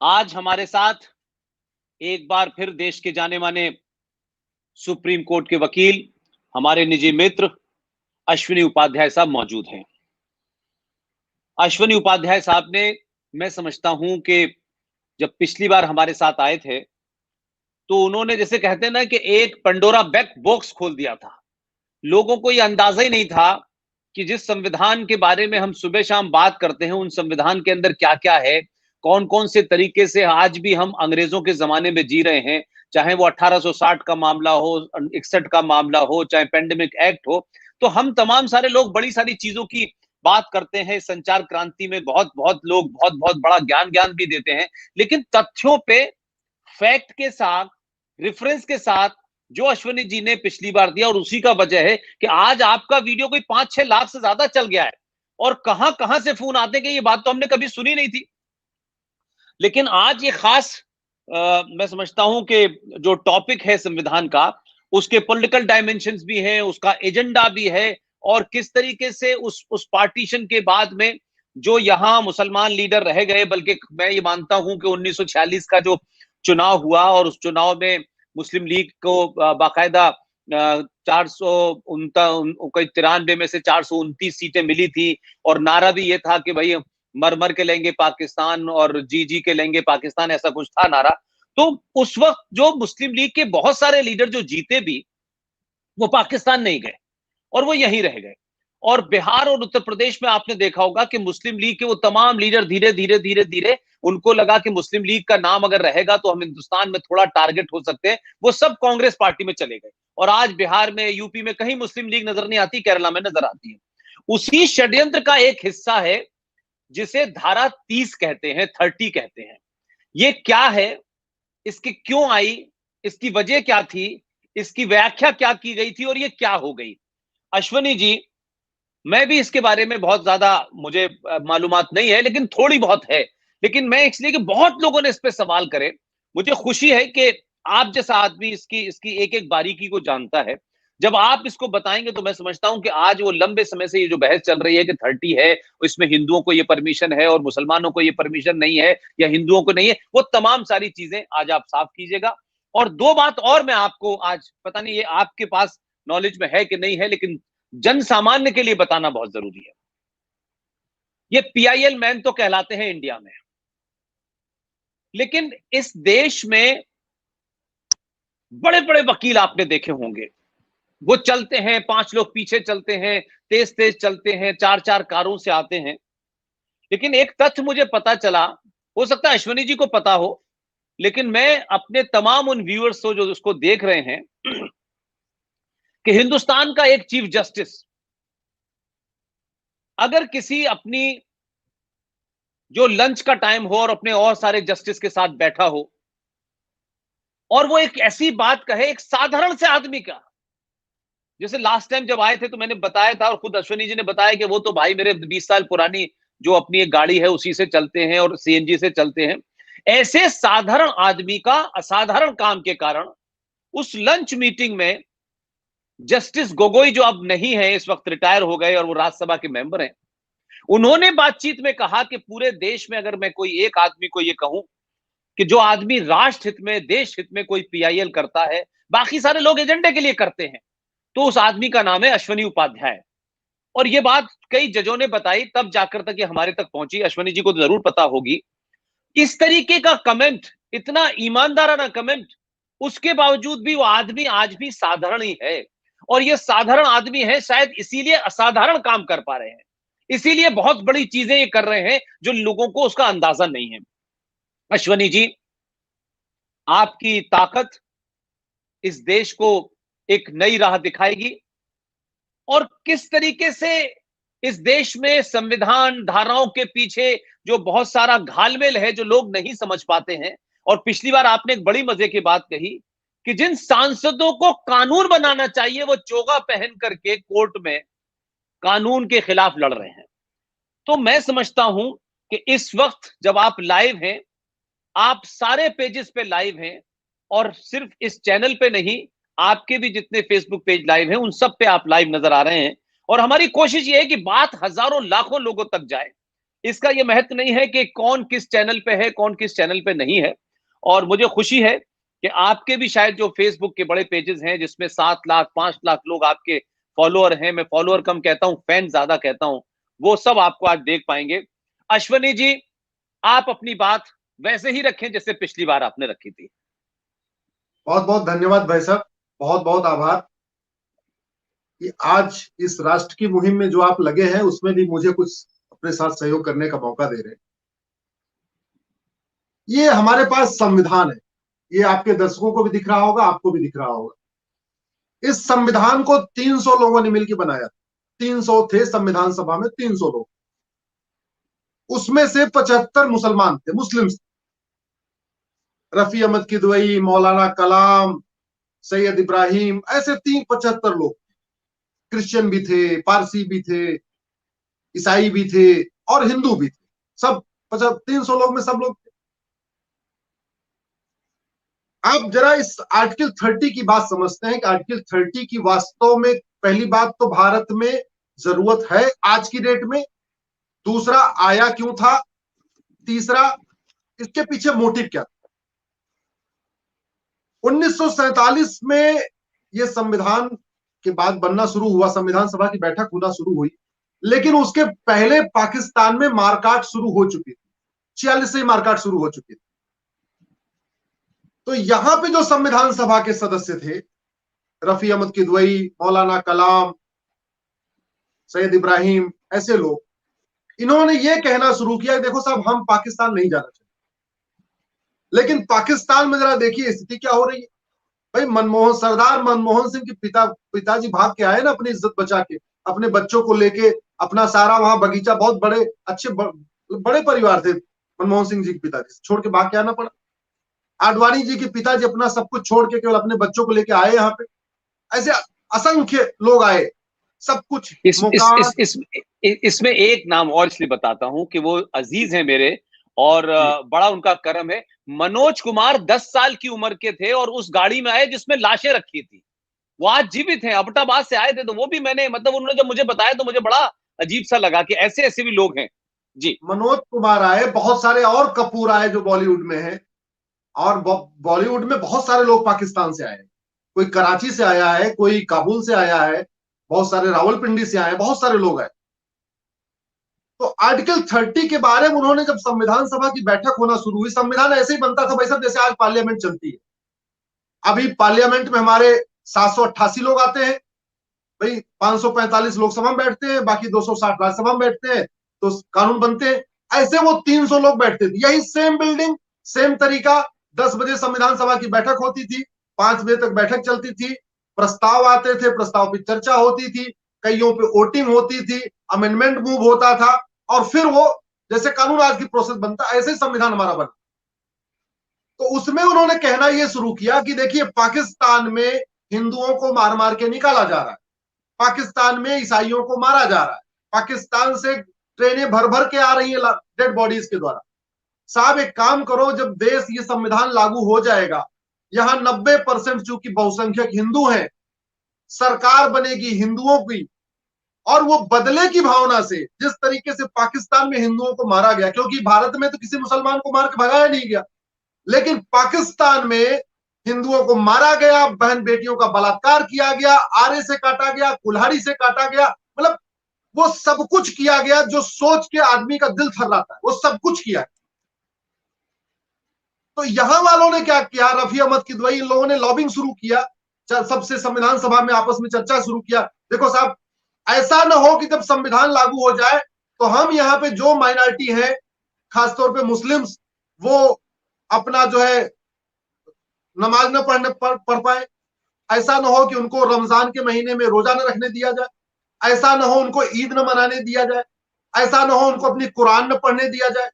आज हमारे साथ एक बार फिर देश के जाने माने सुप्रीम कोर्ट के वकील, हमारे निजी मित्र अश्विनी उपाध्याय साहब मौजूद हैं। अश्विनी उपाध्याय साहब ने, मैं समझता हूं कि जब पिछली बार हमारे साथ आए थे, तो उन्होंने जैसे कहते हैं ना कि एक पंडोरा बॉक्स खोल दिया था। लोगों को यह अंदाजा ही नहीं था कि जिस संविधान के बारे में हम सुबह शाम बात करते हैं, उन संविधान के अंदर क्या-क्या है, कौन-कौन से तरीके से आज भी हम अंग्रेजों के ज़माने में जी रहे हैं, चाहे वो 1860 का मामला हो, 61 का मामला हो, चाहे पैंडेमिक एक्ट हो। तो हम तमाम सारे लोग बड़ी सारी चीज़ों की बात करते हैं, संचार क्रांति में बहुत-बहुत लोग बहुत-बहुत बड़ा ज्ञान भी देते हैं, लेकिन तथ्यों पे, फैक्ट के साथ, रेफरेंस के साथ जो अश्विनी जी ने पिछली बार दिया, और उसी का वजह है कि आज आपका वीडियो कोई 5-6 लाख से ज्यादा चल गया है। और कहां-कहां से फोन आते हैं कि ये बात तो हमने कभी सुनी नहीं थी। लेकिन आज ये खास मैं समझता हूं कि जो टॉपिक है संविधान का, उसके पॉलिटिकल डायमेंशंस भी है, उसका एजेंडा भी है, और किस तरीके से उस पार्टीशन के बाद में जो यहां मुसलमान लीडर रह गए, बल्कि मैं ये मानता हूं कि 1946 का जो चुनाव हुआ, और उस चुनाव में मुस्लिम लीग को बाकायदा 493 में से 429 सीटें मिली थी, और नारा भी ये था कि भाई मर मर के लेंगे पाकिस्तान और जी जी के लेंगे पाकिस्तान, ऐसा कुछ था नारा। तो उस वक्त जो मुस्लिम लीग के बहुत सारे लीडर जो जीते भी, वो पाकिस्तान नहीं गए और वो यहीं रह गए। और बिहार और उत्तर प्रदेश में आपने देखा होगा कि मुस्लिम लीग के वो तमाम लीडर धीरे धीरे धीरे धीरे उनको लगा कि मुस्लिम लीग का नाम अगर रहेगा तो हम हिंदुस्तान में थोड़ा टारगेट हो सकते हैं, वो सब कांग्रेस पार्टी में चले गए। और आज बिहार में, यूपी में कहीं मुस्लिम लीग नजर नहीं आती, केरला में नजर आती है। उसी षड्यंत्र का एक हिस्सा है जिसे धारा 30 कहते हैं, 30 कहते हैं। ये क्या है, इसकी क्यों आई, इसकी वजह क्या थी, इसकी व्याख्या क्या की गई थी, और ये क्या हो गई। अश्विनी जी, मैं भी इसके बारे में बहुत ज्यादा मुझे मालूमात नहीं है, लेकिन थोड़ी बहुत है। लेकिन मैं इसलिए कि बहुत लोगों ने इस पे सवाल करे, मुझे खुशी है कि आप जैसा आदमी इसकी इसकी एक एक बारीकी को जानता है। जब आप इसको बताएंगे तो मैं समझता हूं कि आज वो लंबे समय से ये जो बहस चल रही है कि 30 है, इसमें हिंदुओं को ये परमिशन है और मुसलमानों को ये परमिशन नहीं है, या हिंदुओं को नहीं है, वो तमाम सारी चीजें आज आप साफ कीजिएगा। और दो बात और मैं आपको आज, पता नहीं ये आपके पास नॉलेज में है कि नहीं है, लेकिन जन सामान्य के लिए बताना बहुत जरूरी है। ये पीआईएल मैन तो कहलाते हैं इंडिया में, लेकिन इस देश में बड़े बड़े वकील आपने देखे होंगे। वो चलते हैं, 5 लोग पीछे चलते हैं, तेज तेज चलते हैं, 4-4 कारों से आते हैं। लेकिन एक तथ्य मुझे पता चला, हो सकता है अश्विनी जी को पता हो, लेकिन मैं अपने तमाम उन व्यूअर्स को जो उसको देख रहे हैं, कि हिंदुस्तान का एक चीफ जस्टिस अगर किसी अपनी जो लंच का टाइम हो और अपने और सारे जस्टिस के साथ बैठा हो, और वो एक ऐसी बात कहे एक साधारण से आदमी का, जैसे लास्ट टाइम जब आए थे तो मैंने बताया था, और खुद अश्विनी जी ने बताया कि वो तो भाई मेरे 20 साल पुरानी जो अपनी एक गाड़ी है उसी से चलते हैं और सीएनजी से चलते हैं। ऐसे साधारण आदमी का असाधारण काम के कारण उस लंच मीटिंग में जस्टिस गोगोई, जो अब नहीं है, इस वक्त रिटायर हो गए और वो राज्यसभा के मेंबर हैं, उन्होंने बातचीत में कहा कि पूरे देश में अगर मैं कोई एक आदमी को ये कहूं कि जो आदमी राष्ट्र हित में, देश हित में कोई पीआईएल करता है, बाकी सारे लोग एजेंडे के लिए करते हैं, तो उस आदमी का नाम है अश्विनी उपाध्याय। और ये बात कई जजों ने बताई, तब जाकर तक ये हमारे तक पहुंची। अश्विनी जी को तो जरूर पता होगी। इस तरीके का कमेंट, इतना ईमानदाराना कमेंट, उसके बावजूद भी वो आदमी आज भी साधारण ही है। और ये साधारण आदमी है, शायद इसीलिए असाधारण काम कर पा रहे हैं, इसीलिए बहुत बड़ी चीजें ये कर रहे हैं जो लोगों को उसका अंदाजा नहीं है। अश्विनी जी, आपकी ताकत इस देश को एक नई राह दिखाएगी, और किस तरीके से इस देश में संविधान धाराओं के पीछे जो बहुत सारा घालमेल है जो लोग नहीं समझ पाते हैं। और पिछली बार आपने एक बड़ी मजे की बात कही कि जिन सांसदों को कानून बनाना चाहिए वो चोगा पहन करके कोर्ट में कानून के खिलाफ लड़ रहे हैं। तो मैं समझता हूं कि इस वक्त जब आप लाइव हैं, आप सारे पेजेस पे लाइव हैं, और सिर्फ इस चैनल पे नहीं, आपके भी जितने फेसबुक पेज लाइव हैं उन सब पे आप लाइव नजर आ रहे हैं। और हमारी कोशिश ये है कि बात हजारों लाखों लोगों तक जाए, इसका ये महत्व नहीं है कि कौन किस चैनल पे है, कौन किस चैनल पे नहीं है। और मुझे खुशी है कि आपके भी शायद जो फेसबुक के बड़े पेजेस हैं, जिसमें 7 लाख, 5 लाख लोग आपके फॉलोअर हैं, मैं फॉलोअर कम कहता हूँ, फैन ज़्यादा कहता हूँ, वो सब आपको आज देख पाएँगे। अश्वनी जी, आप अपनी बात वैसे ही रखें जैसे पिछली बार आपने रखी थी। बहुत बहुत धन्यवाद भाई साहब, बहुत बहुत आभार कि आज इस राष्ट्र की मुहिम में जो आप लगे हैं उसमें भी मुझे कुछ अपने साथ सहयोग करने का मौका दे रहे हैं। ये हमारे पास संविधान है, ये आपके दर्शकों को भी दिख रहा होगा, आपको भी दिख रहा होगा। इस संविधान को 300 लोगों ने मिलकर बनाया था। 300 थे संविधान सभा में, 300 लोग, उसमें से 75 मुसलमान थे, मुस्लिम। रफी अहमद किदवई, मौलाना कलाम, सैयद इब्राहिम, ऐसे 75 लोग। क्रिश्चियन भी थे, पारसी भी थे, ईसाई भी थे और हिंदू भी थे। सब 300 लोग में सब लोग थे। आप जरा इस आर्टिकल 30 की बात समझते हैं कि आर्टिकल 30 की वास्तव में पहली बात तो भारत में जरूरत है आज की डेट में। दूसरा, आया क्यों था। तीसरा, इसके पीछे मोटिव क्या था। 1947 में यह संविधान के बाद बनना शुरू हुआ, संविधान सभा की बैठक होना शुरू हुई, लेकिन उसके पहले पाकिस्तान में मारकाट शुरू हो चुकी थी। 46 से मारकाट शुरू हो चुकी थी। तो यहां पे जो संविधान सभा के सदस्य थे, रफी अहमद किदवई, मौलाना कलाम, सैयद इब्राहिम, ऐसे लोग, इन्होंने ये कहना शुरू किया, देखो साहब, हम पाकिस्तान नहीं जाना चाहते। लेकिन पाकिस्तान में जरा देखिए स्थिति क्या हो रही है। भाई सरदार मनमोहन सिंह के पिताजी भाग के आए ना, अपनी इज्जत बचा के, अपने बच्चों को लेके, अपना सारा वहां बगीचा, बहुत बड़े अच्छे बड़े परिवार थे मनमोहन सिंह जी के पिताजी, छोड़ के भाग के आना पड़ा। आडवाणी जी के पिताजी अपना सब कुछ छोड़ के केवल अपने बच्चों को लेके आए यहाँ पे। ऐसे असंख्य लोग आए, सब कुछ मकान। इसमें एक नाम और इसलिए बताता हूं कि वो अजीज हैं मेरे, और बड़ा उनका कर्म है। मनोज कुमार 10 साल की उम्र के थे और उस गाड़ी में आए जिसमें लाशें रखी थी। वो आज जीवित हैं, अबटाबाद से आए थे। तो वो भी मैंने, मतलब उन्होंने जब मुझे बताया तो मुझे बड़ा अजीब सा लगा कि ऐसे ऐसे भी लोग हैं। जी, मनोज कुमार आए, बहुत सारे और कपूर आए जो बॉलीवुड में है, और बॉलीवुड में बहुत सारे लोग पाकिस्तान से आए। कोई कराची से आया है, कोई काबुल से आया है, बहुत सारे रावलपिंडी से आए, बहुत सारे लोग आए। तो आर्टिकल 30 के बारे में उन्होंने, जब संविधान सभा की बैठक होना शुरू हुई, संविधान ऐसे ही बनता था भाई साहब जैसे आज पार्लियामेंट चलती है। अभी पार्लियामेंट में हमारे 788 लोग आते हैं, भाई 545 लोकसभा में बैठते हैं, बाकी 260 राज्यसभा में बैठते हैं, तो कानून बनते हैं। ऐसे वो 300 लोग बैठते थे, यही सेम बिल्डिंग, सेम तरीका। 10 बजे संविधान सभा की बैठक होती थी, 5 बजे तक बैठक चलती थी, प्रस्ताव आते थे, प्रस्ताव पर चर्चा होती थी, कईयों पे वोटिंग होती थी, अमेंडमेंट मूव होता था, और फिर वो जैसे कानून आज की प्रोसेस बनता, ऐसे संविधान हमारा बना। तो उसमें उन्होंने कहना यह शुरू किया कि देखिए, पाकिस्तान में हिंदुओं को मार मार के निकाला जा रहा है, पाकिस्तान में ईसाइयों को मारा जा रहा है, पाकिस्तान से ट्रेनें भर भर के आ रही है डेड बॉडीज के द्वारा। साहब एक काम करो, जब देश ये संविधान लागू हो जाएगा, यहां 90% चूंकि बहुसंख्यक हिंदू हैं, सरकार बनेगी हिंदुओं की, और वो बदले की भावना से, जिस तरीके से पाकिस्तान में हिंदुओं को मारा गया, क्योंकि भारत में तो किसी मुसलमान को मार के भगाया नहीं गया, लेकिन पाकिस्तान में हिंदुओं को मारा गया, बहन बेटियों का बलात्कार किया गया, आरे से काटा गया, कुल्हाड़ी से काटा गया, मतलब वो सब कुछ किया गया जो सोच के आदमी का दिल थर्राता है, वो सब कुछ किया। तो यहां वालों ने क्या किया, रफी अहमद किदवई, इन लोगों ने लॉबिंग शुरू किया, सबसे संविधान सभा में आपस में चर्चा शुरू किया। देखो साहब, ऐसा ना हो कि जब संविधान लागू हो जाए तो हम यहाँ पे जो माइनॉरिटी है, खासतौर पे मुस्लिम्स, वो अपना जो है नमाज न पढ़ पाए। ऐसा ना हो कि उनको रमजान के महीने में रोजा न रखने दिया जाए, ऐसा ना हो उनको ईद न मनाने दिया जाए, ऐसा ना हो उनको अपनी कुरान न पढ़ने दिया जाए।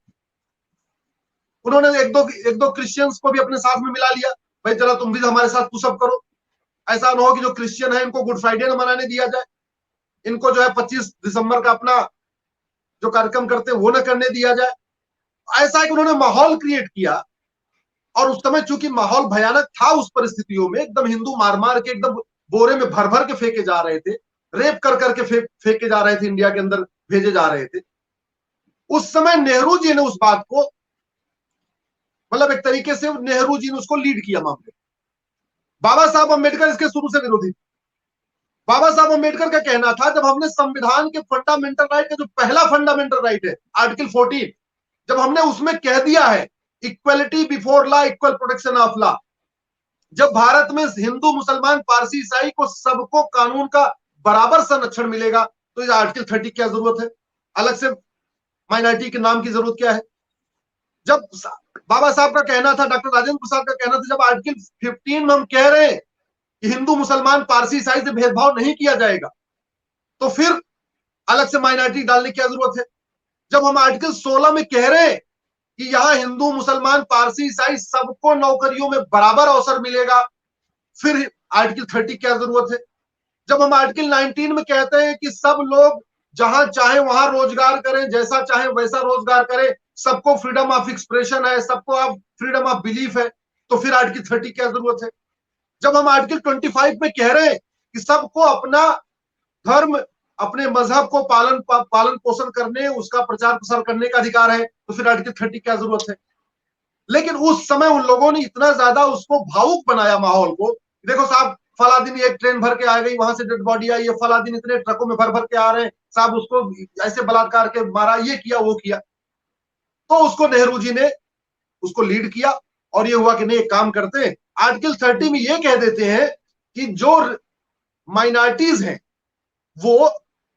उन्होंने एक दो क्रिश्चियंस को भी अपने साथ में मिला लिया, भाई चलो तुम भी हमारे साथ पुशअप करो। ऐसा ना हो कि जो क्रिश्चियन है इनको गुड फ्राइडे न मनाने दिया जाए, इनको जो है 25 दिसंबर का अपना जो कार्यक्रम करते हैं वो न करने दिया जाए। ऐसा है कि उन्होंने माहौल क्रिएट किया, और उस समय चूंकि माहौल भयानक था, उस परिस्थितियों में एकदम हिंदू मार मार के एकदम बोरे में भर भर के फेंके जा रहे थे, रेप कर करके फेंके जा रहे थे, इंडिया के अंदर भेजे जा रहे थे। उस समय नेहरू जी ने उस बात को, मतलब एक तरीके से नेहरू जी ने उसको लीड किया मामले। बाबा साहब अम्बेडकर इसके शुरू से विरोधी। बाबा साहब अम्बेडकर का कहना था, जब हमने संविधान के फंडामेंटल राइट का जो पहला फंडामेंटल राइट है आर्टिकल 14, जब हमने उसमें कह दिया है equality before law, equal protection of law, जब भारत में हिंदू मुसलमान पारसी ईसाई को सबको कानून का बराबर संरक्षण मिलेगा, तो इस आर्टिकल 30 क्या जरूरत है, अलग से माइनॉरिटी के नाम की जरूरत क्या है। जब बाबा साहब का कहना था, डॉक्टर राजेंद्र प्रसाद का कहना था, जब आर्टिकल 15 में हम कह रहे हैं कि हिंदू मुसलमान पारसी ईसाई से भेदभाव नहीं किया जाएगा, तो फिर अलग से माइनॉरिटी डालने की क्या जरूरत है। जब हम आर्टिकल 16 में कह रहे हैं कि यहां हिंदू मुसलमान पारसी ईसाई सबको नौकरियों में बराबर अवसर मिलेगा, फिर आर्टिकल 30 क्या जरूरत है। जब हम आर्टिकल 19 में कहते हैं कि सब लोग जहां चाहे वहां रोजगार करें, जैसा चाहे वैसा रोजगार करें, सबको फ्रीडम ऑफ एक्सप्रेशन है, सबको आप फ्रीडम ऑफ बिलीफ है, तो फिर आर्टिकल 30 क्या जरूरत है। जब हम आर्टिकल 25 में कह रहे हैं कि सबको अपना धर्म, अपने मजहब को पालन पोषण करने, उसका प्रचार प्रसार करने का अधिकार है, तो फिर आर्टिकल 30 क्या जरूरत है। लेकिन उस समय उन लोगों ने इतना ज्यादा उसको भावुक बनाया माहौल को, देखो साहब फला दिन एक ट्रेन भर के आ गई, वहां से डेड बॉडी आई है, फला दिन इतने ट्रकों में भर भर के आ रहे हैं साहब, उसको ऐसे बलात्कार के मारा, ये किया वो किया। तो उसको नेहरू जी ने उसको लीड किया, और ये हुआ कि नहीं एक काम करते हैं, आर्टिकल 30 में ये कह देते हैं कि जो माइनॉरिटीज हैं वो,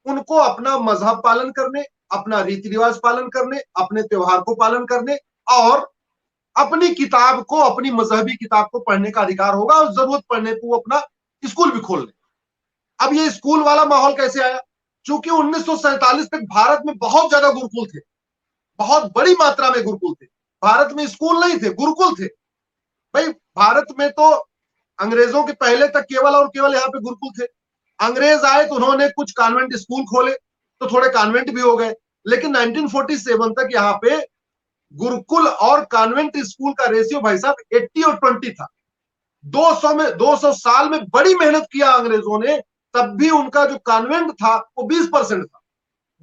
उनको अपना मजहब पालन करने, अपना रीति रिवाज पालन करने, अपने त्योहार को पालन करने, और अपनी किताब को, अपनी मजहबी किताब को पढ़ने का अधिकार होगा, और जरूरत पड़ने पर वो अपना स्कूल भी खोल ले। अब ये स्कूल वाला माहौल कैसे आया, क्योंकि 1947 तक भारत में बहुत ज्यादा गुरुकुल थे, बहुत बड़ी मात्रा में गुरुकुल थे। भारत में स्कूल नहीं थे, गुरुकुल थे। भाई भारत में तो अंग्रेजों के पहले तक केवल और केवल यहाँ पे गुरुकुल थे। अंग्रेज आए तो उन्होंने कुछ कॉन्वेंट स्कूल खोले, तो थोड़े कॉन्वेंट भी हो गए, लेकिन 1947 तक यहाँ पे गुरुकुल और कॉन्वेंट स्कूल का रेशियो भाई साहब 80 और 20 था। 200 साल में बड़ी मेहनत किया अंग्रेजों ने, तब भी उनका जो कॉन्वेंट था वो 20% था,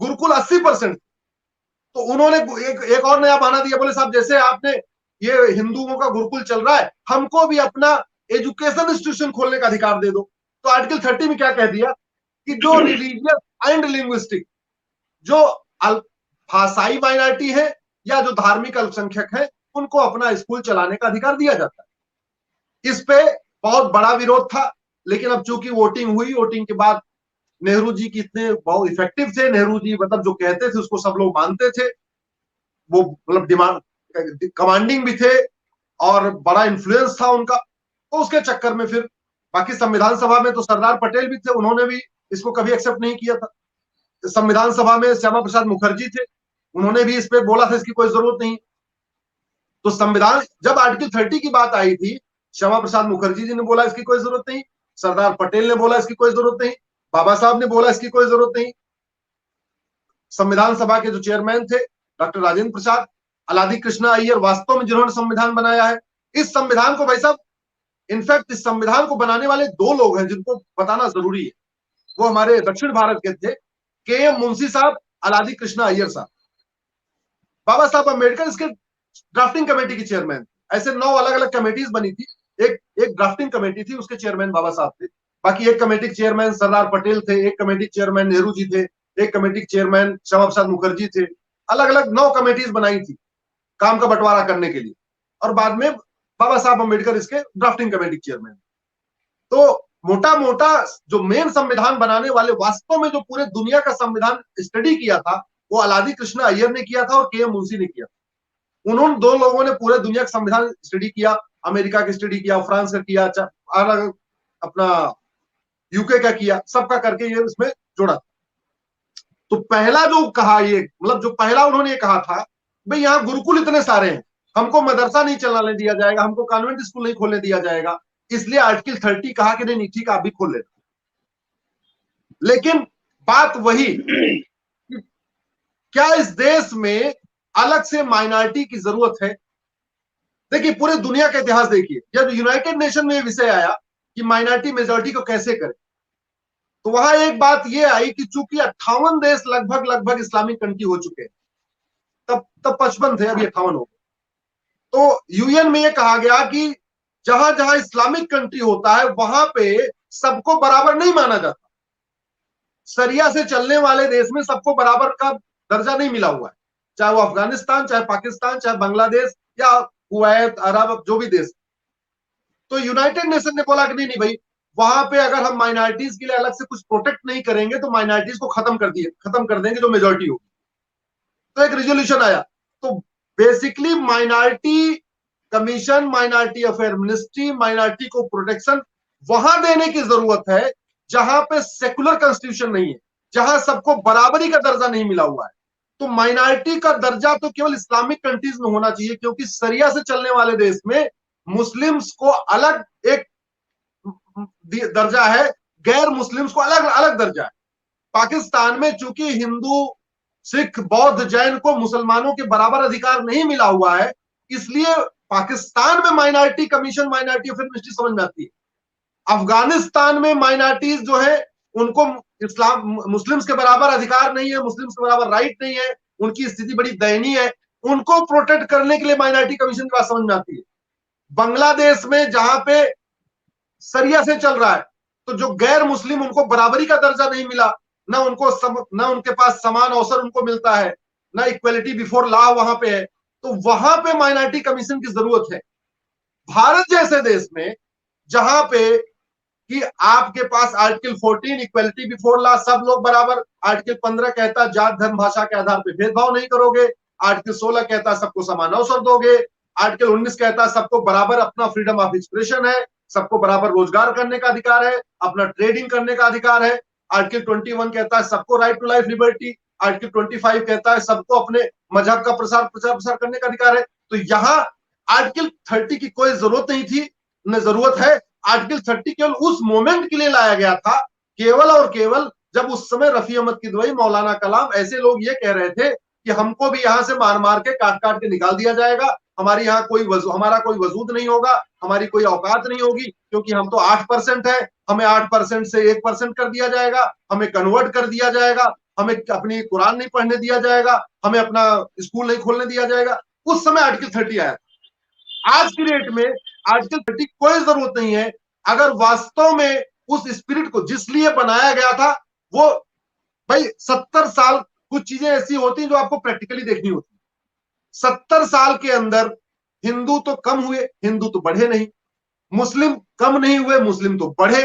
गुरुकुल 80%। तो उन्होंने एक और नया बहाना दिया, बोले साहब जैसे आपने ये हिंदुओं का गुरुकुल चल रहा है, हमको भी अपना एजुकेशन इंस्टीट्यूशन खोलने का अधिकार दे दो। तो आर्टिकल 30 में क्या कह दिया कि जो रिलीजियस एंड लिंग्विस्टिक, जो भाषाई माइनॉरिटी है या जो धार्मिक अल्पसंख्यक है, उनको अपना स्कूल चलाने का अधिकार दिया जाता है। इस पे बहुत बड़ा विरोध था, लेकिन अब चूंकि वोटिंग हुई, वोटिंग के बाद नेहरू जी कितने बहुत इफेक्टिव थे, नेहरू जी मतलब जो कहते थे उसको सब लोग मानते थे, वो मतलब डिमांड कमांडिंग भी थे और बड़ा इन्फ्लुएंस था उनका। तो उसके चक्कर में फिर बाकी संविधान सभा में तो सरदार पटेल भी थे, उन्होंने भी इसको कभी एक्सेप्ट नहीं किया था। संविधान सभा में श्यामा प्रसाद मुखर्जी थे, उन्होंने भी इस पे बोला था इसकी कोई जरूरत नहीं। तो संविधान जब आर्टिकल 30 की बात आई थी, श्यामा प्रसाद मुखर्जी जी ने बोला इसकी कोई जरूरत नहीं, सरदार पटेल ने बोला इसकी कोई जरूरत नहीं, बाबा साहब ने बोला इसकी कोई जरूरत नहीं। संविधान सभा के जो चेयरमैन थे डॉक्टर राजेंद्र प्रसाद, अलादी कृष्णा अय्यर, वास्तव में जिन्होंने संविधान बनाया है। इस संविधान को भाई साहब, इनफैक्ट इस संविधान को बनाने वाले दो लोग हैं जिनको बताना जरूरी है, वो हमारे दक्षिण भारत के थे, के.एम. मुंशी साहब, अलादी कृष्णा अय्यर साहब। बाबा साहब अम्बेडकर इसके ड्राफ्टिंग कमेटी के चेयरमैन। ऐसे 9 अलग अलग कमेटीज बनी थी, एक ड्राफ्टिंग कमेटी थी, उसके चेयरमैन बाबा साहब थे। बाकी एक कमेटी के चेयरमैन सरदार पटेल थे, एक कमेटी के चेयरमैन नेहरू जी थे, एक कमेटी के चेयरमैन श्यामा प्रसाद मुखर्जी थे। अलग अलग 9 कमेटीज बनाई थी काम का बंटवारा करने के लिए, और बाद में बाबा साहब अम्बेडकर इसके ड्राफ्टिंग कमेटी के चेयरमैन। तो मोटा मोटा जो मेन संविधान बनाने वाले, वास्तव में जो पूरे दुनिया का संविधान स्टडी किया था, वो अलादी कृष्णा अय्यर ने किया था और के.एम. मुंशी ने किया। उन्होंने दो लोगों ने पूरे दुनिया का संविधान स्टडी किया, अमेरिका का स्टडी किया, फ्रांस का किया, अलग अपना यूके का किया, सबका करके ये इसमें जोड़ा। तो पहला जो कहा, ये मतलब जो पहला उन्होंने ये कहा था, भाई यहाँ गुरुकुल इतने सारे हैं, हमको मदरसा नहीं चलाने दिया जाएगा, हमको कॉन्वेंट स्कूल नहीं खोलने दिया जाएगा, इसलिए आर्टिकल 30 कहा कि नहीं ठीक है आप भी खोल लेना। लेकिन बात वही, क्या इस देश में अलग से माइनॉरिटी की जरूरत है। देखिए पूरे दुनिया का इतिहास देखिए, जब यूनाइटेड नेशन में विषय आया कि माइनॉरिटी मेजॉरिटी को कैसे करें, तो वहां एक बात यह आई कि चूंकि 58 देश लगभग इस्लामिक कंट्री हो चुके हैं, तब तब 55 थे, अभी 58 हो गए। तो यूएन में ये कहा गया कि जहां जहां इस्लामिक कंट्री होता है वहां पे सबको बराबर नहीं माना जाता। शरिया से चलने वाले देश में सबको बराबर का दर्जा नहीं मिला हुआ है, चाहे वो अफगानिस्तान, चाहे पाकिस्तान, चाहे बांग्लादेश या कुवैत, अरब, जो भी देश। तो यूनाइटेड नेशन ने बोला कि नहीं नहीं भाई, वहां पे अगर हम माइनॉरिटीज के लिए अलग से कुछ प्रोटेक्ट नहीं करेंगे तो माइनॉरिटीज को खत्म कर देंगे जो मेजोरिटी होगी। तो एक रिजोल्यूशन आया। तो basically minority commission, minority affair ministry, minority को प्रोटेक्शन वहां देने की जरूरत है जहां पे सेकुलर कॉन्स्टिट्यूशन नहीं है, जहां सबको बराबरी का दर्जा नहीं मिला हुआ है। तो माइनॉरिटी का दर्जा तो केवल इस्लामिक कंट्रीज में होना चाहिए, क्योंकि शरिया से चलने वाले देश में मुस्लिम्स को अलग एक दर्जा है, गैर मुस्लिम्स को अलग अलग दर्जा है। पाकिस्तान में चूंकि हिंदू, सिख, बौद्ध, जैन को मुसलमानों के बराबर अधिकार नहीं मिला हुआ है, इसलिए पाकिस्तान में minority commission, minority affair ministry समझ में आती है। अफगानिस्तान में माइनॉरिटीज जो है उनको इस्लाम मुस्लिम्स के बराबर अधिकार नहीं है, मुस्लिम्स के बराबर राइट नहीं है, उनकी स्थिति बड़ी दयनीय है, उनको प्रोटेक्ट करने के लिए माइनॉरिटी कमीशन की बात समझ में आती है। बांग्लादेश में जहां पे शरिया से चल रहा है, तो जो गैर मुस्लिम उनको बराबरी का दर्जा नहीं मिला, ना उनके पास समान अवसर उनको मिलता है, ना इक्वलिटी बिफोर लॉ वहां पे है, तो वहां पे माइनॉरिटी कमीशन की जरूरत है। भारत जैसे देश में जहां पे कि आपके पास आर्टिकल 14 इक्वलिटी बिफोर लॉ, सब लोग बराबर, आर्टिकल 15 कहता जात धर्म भाषा के आधार पर भेदभाव नहीं करोगे, आर्टिकल 16 कहता सबको समान अवसर दोगे, आर्टिकल 19 कहता सबको बराबर अपना फ्रीडम ऑफ एक्सप्रेशन है, सबको बराबर रोजगार करने का अधिकार है, अपना ट्रेडिंग करने का अधिकार है, आर्टिकल 21 कहता है सबको right to life liberty, article 25 कहता है सबको अपने मजहब का प्रसार करने का अधिकार है। तो यहाँ आर्टिकल 30 की कोई जरूरत नहीं थी, न जरूरत है। आर्टिकल 30 केवल उस मोमेंट के लिए लाया गया था, केवल और केवल जब उस समय रफी अहमद किदवई, मौलाना कलाम, ऐसे लोग ये कह रहे थे कि हमको भी यहां से मार मार के काट काट के निकाल दिया जाएगा, हमारी यहाँ हमारा कोई वजूद नहीं होगा, हमारी कोई औकात नहीं होगी, क्योंकि हम तो 8% है, हमें 8% से 1% कर दिया जाएगा, हमें कन्वर्ट कर दिया जाएगा, हमें अपनी कुरान नहीं पढ़ने दिया जाएगा, हमें अपना स्कूल नहीं खोलने दिया जाएगा। उस समय आर्टिकल 30 आया था। आज की डेट में आर्टिकल 30 कोई जरूरत नहीं है, अगर वास्तव में उस स्पिरिट को जिस लिए बनाया गया था वो, भाई 70 साल कुछ चीजें ऐसी होती हैं जो आपको प्रैक्टिकली देखनी होती है। 70 साल के अंदर हिंदू तो कम हुए, हिंदू तो बढ़े नहीं, मुस्लिम कम नहीं हुए, मुस्लिम तो बढ़े।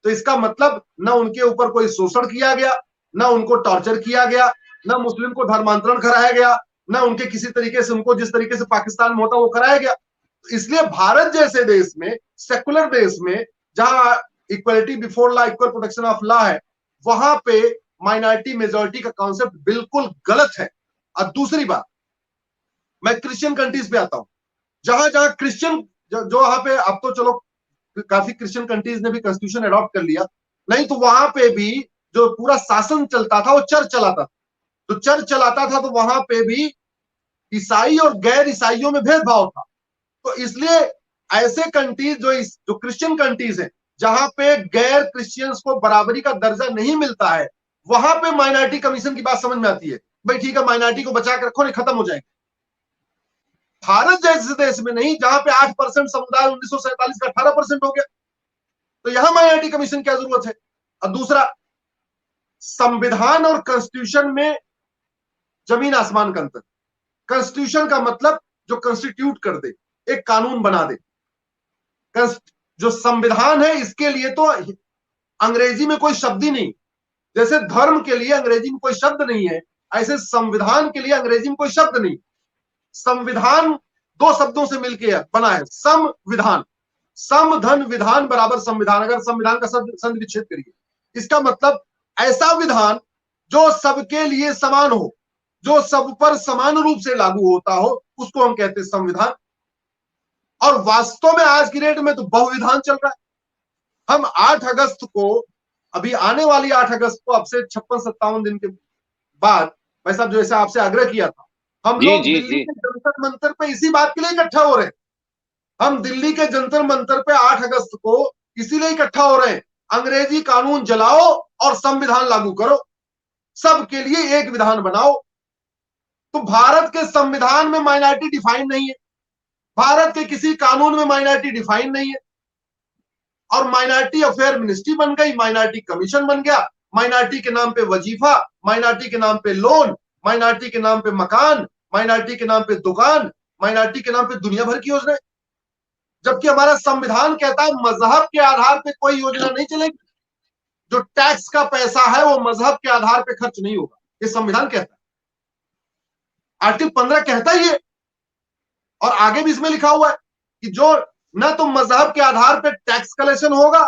तो इसका मतलब ना उनके ऊपर कोई शोषण किया गया, ना उनको टॉर्चर किया गया, ना मुस्लिम को धर्मांतरण कराया गया, ना उनके किसी तरीके से उनको जिस तरीके से पाकिस्तान में होता वो कराया गया। इसलिए भारत जैसे देश में, सेकुलर देश में, जहां equality before law, equal protection of law है, वहां पे माइनॉरिटी मेजोरिटी का कॉन्सेप्ट बिल्कुल गलत है। और दूसरी बात, मैं क्रिश्चियन कंट्रीज पे आता हूं, जहां जहां क्रिश्चियन जो वहां पे, अब तो चलो काफी क्रिश्चियन कंट्रीज ने भी कॉन्स्टिट्यूशन अडॉप्ट कर लिया, नहीं तो वहां पे भी जो पूरा शासन चलता था वो चर्च चलाता था। तो चर्च चलाता था तो वहां पे भी ईसाई और गैर ईसाइयों में भेदभाव था। तो इसलिए ऐसे कंट्रीज जो क्रिश्चियन कंट्रीज है, जहां पे गैर क्रिश्चियंस को बराबरी का दर्जा नहीं मिलता है, वहां पे माइनॉरिटी कमीशन की बात समझ में आती है। भाई ठीक है, माइनॉरिटी को बचा के रखो, नहीं खत्म हो जाएगी। भारत जैसे देश में नहीं, जहां पे 8% समुदाय 1947 का 18% हो गया, तो यहां माइनॉरिटी कमीशन क्या जरूरत है। और दूसरा, संविधान और कॉन्स्टिट्यूशन में जमीन आसमान का अंतर। कॉन्स्टिट्यूशन का मतलब जो कॉन्स्टिट्यूट कर दे, एक कानून बना दे। जो संविधान है, इसके लिए तो अंग्रेजी में कोई शब्द ही नहीं, जैसे धर्म के लिए अंग्रेजी में कोई शब्द नहीं है, ऐसे संविधान के लिए अंग्रेजी में कोई शब्द नहीं। संविधान दो शब्दों से मिलकर बना है, संविधान, सम धन विधान बराबर संविधान। अगर संविधान का संधि विच्छेद करिए, इसका मतलब ऐसा विधान जो सबके लिए समान हो, जो सब पर समान रूप से लागू होता हो, उसको हम कहते हैं संविधान। और वास्तव में आज की डेट में तो बहुविधान चल रहा है। हम 8 अगस्त को, अभी आने वाली 8 अगस्त को, अब से 56-57 दिन के बाद, भाई साहब जैसे आपसे आग्रह किया था, हम लोग दिल्ली के जंतर मंतर पे इसी बात के लिए इकट्ठा हो रहे हैं। हम दिल्ली के जंतर मंतर पे 8 अगस्त को इसीलिए इकट्ठा हो रहे हैं, अंग्रेजी कानून जलाओ और संविधान लागू करो, सबके लिए एक विधान बनाओ। तो भारत के संविधान में माइनॉरिटी डिफाइन नहीं है, भारत के किसी कानून में माइनॉरिटी डिफाइन नहीं है, और माइनॉरिटी अफेयर मिनिस्ट्री बन गई, माइनॉरिटी कमीशन बन गया, माइनॉरिटी के नाम पे वजीफा, माइनॉरिटी के नाम पे लोन, माइनॉरिटी के नाम पे मकान, माइनॉरिटी के नाम पे दुकान, माइनॉरिटी के नाम पे दुनिया भर की योजनाएं। जबकि हमारा संविधान कहता है मजहब के आधार पे कोई योजना नहीं चलेगी, जो टैक्स का पैसा है वो मजहब के आधार पे खर्च नहीं होगा, ये संविधान कहता है। आर्टिकल 15 कहता ही है, और आगे भी इसमें लिखा हुआ है कि जो न तो मजहब के आधार पे टैक्स कलेक्शन होगा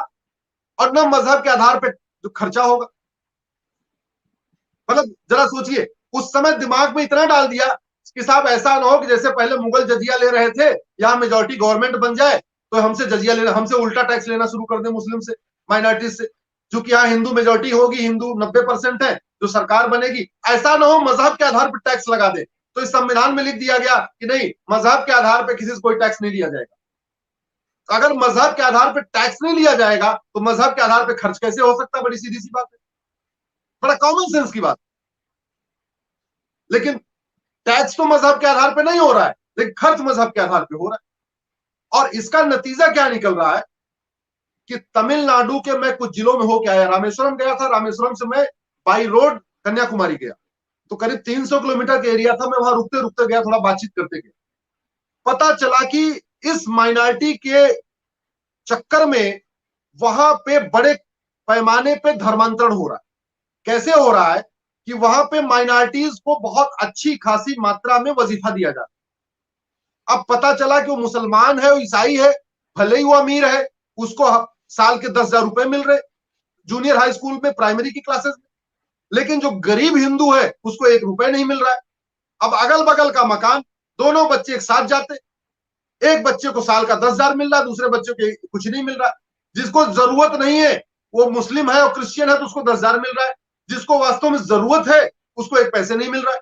और न मजहब के आधार पे जो खर्चा होगा। मतलब जरा सोचिए, उस समय दिमाग में इतना डाल दिया कि साहब ऐसा ना हो कि जैसे पहले मुगल जजिया ले रहे थे, यहां मेजोरिटी गवर्नमेंट बन जाए तो हमसे जजिया लेना, हमसे उल्टा टैक्स लेना शुरू कर दे मुस्लिम से, माइनॉरिटी से, क्योंकि यहाँ हिंदू मेजोरिटी होगी, हिंदू 90% है, जो सरकार बनेगी, ऐसा ना हो मजहब के आधार पर टैक्स लगा दे। तो इस संविधान में लिख दिया गया कि नहीं, मजहब के आधार पर किसी से कोई टैक्स नहीं लिया जाएगा। अगर मजहब के आधार पर टैक्स नहीं लिया जाएगा तो मजहब के आधार पर खर्च कैसे हो सकता है? बड़ी सीधी सी बात है, बड़ा कॉमन सेंस की बात। लेकिन टैक्स तो मजहब के आधार पर नहीं हो रहा है, लेकिन खर्च मजहब के आधार पर हो रहा है। और इसका नतीजा क्या निकल रहा है कि तमिलनाडु के मैं कुछ जिलों में होके आया, रामेश्वरम गया था, रामेश्वरम से मैं बाई रोड कन्याकुमारी गया, तो करीब 300 किलोमीटर का एरिया था। मैं वहां रुकते रुकते गया, थोड़ा बातचीत करते गया। पता चला कि इस माइनॉरिटी के चक्कर में वहां पे बड़े पैमाने पे धर्मांतरण हो रहा है। कैसे हो रहा है कि वहां पे माइनॉरिटीज को बहुत अच्छी खासी मात्रा में वजीफा दिया जाता है। अब पता चला कि वो मुसलमान है, वो ईसाई है, भले ही वो अमीर है, उसको साल के 10,000 रुपए मिल रहे जूनियर हाई स्कूल में, प्राइमरी की क्लासेस में, लेकिन जो गरीब हिंदू है उसको 1 रुपए नहीं मिल रहा है। अब अगल बगल का मकान, दोनों बच्चे एक साथ जाते, एक बच्चे को साल का 10,000 मिल रहा है, दूसरे बच्चे को कुछ नहीं मिल रहा है। जिसको जरूरत नहीं है, वो मुस्लिम है और क्रिश्चियन है, तो उसको 10,000 मिल रहा है। जिसको वास्तव में जरूरत है उसको 1 पैसे नहीं मिल रहा है।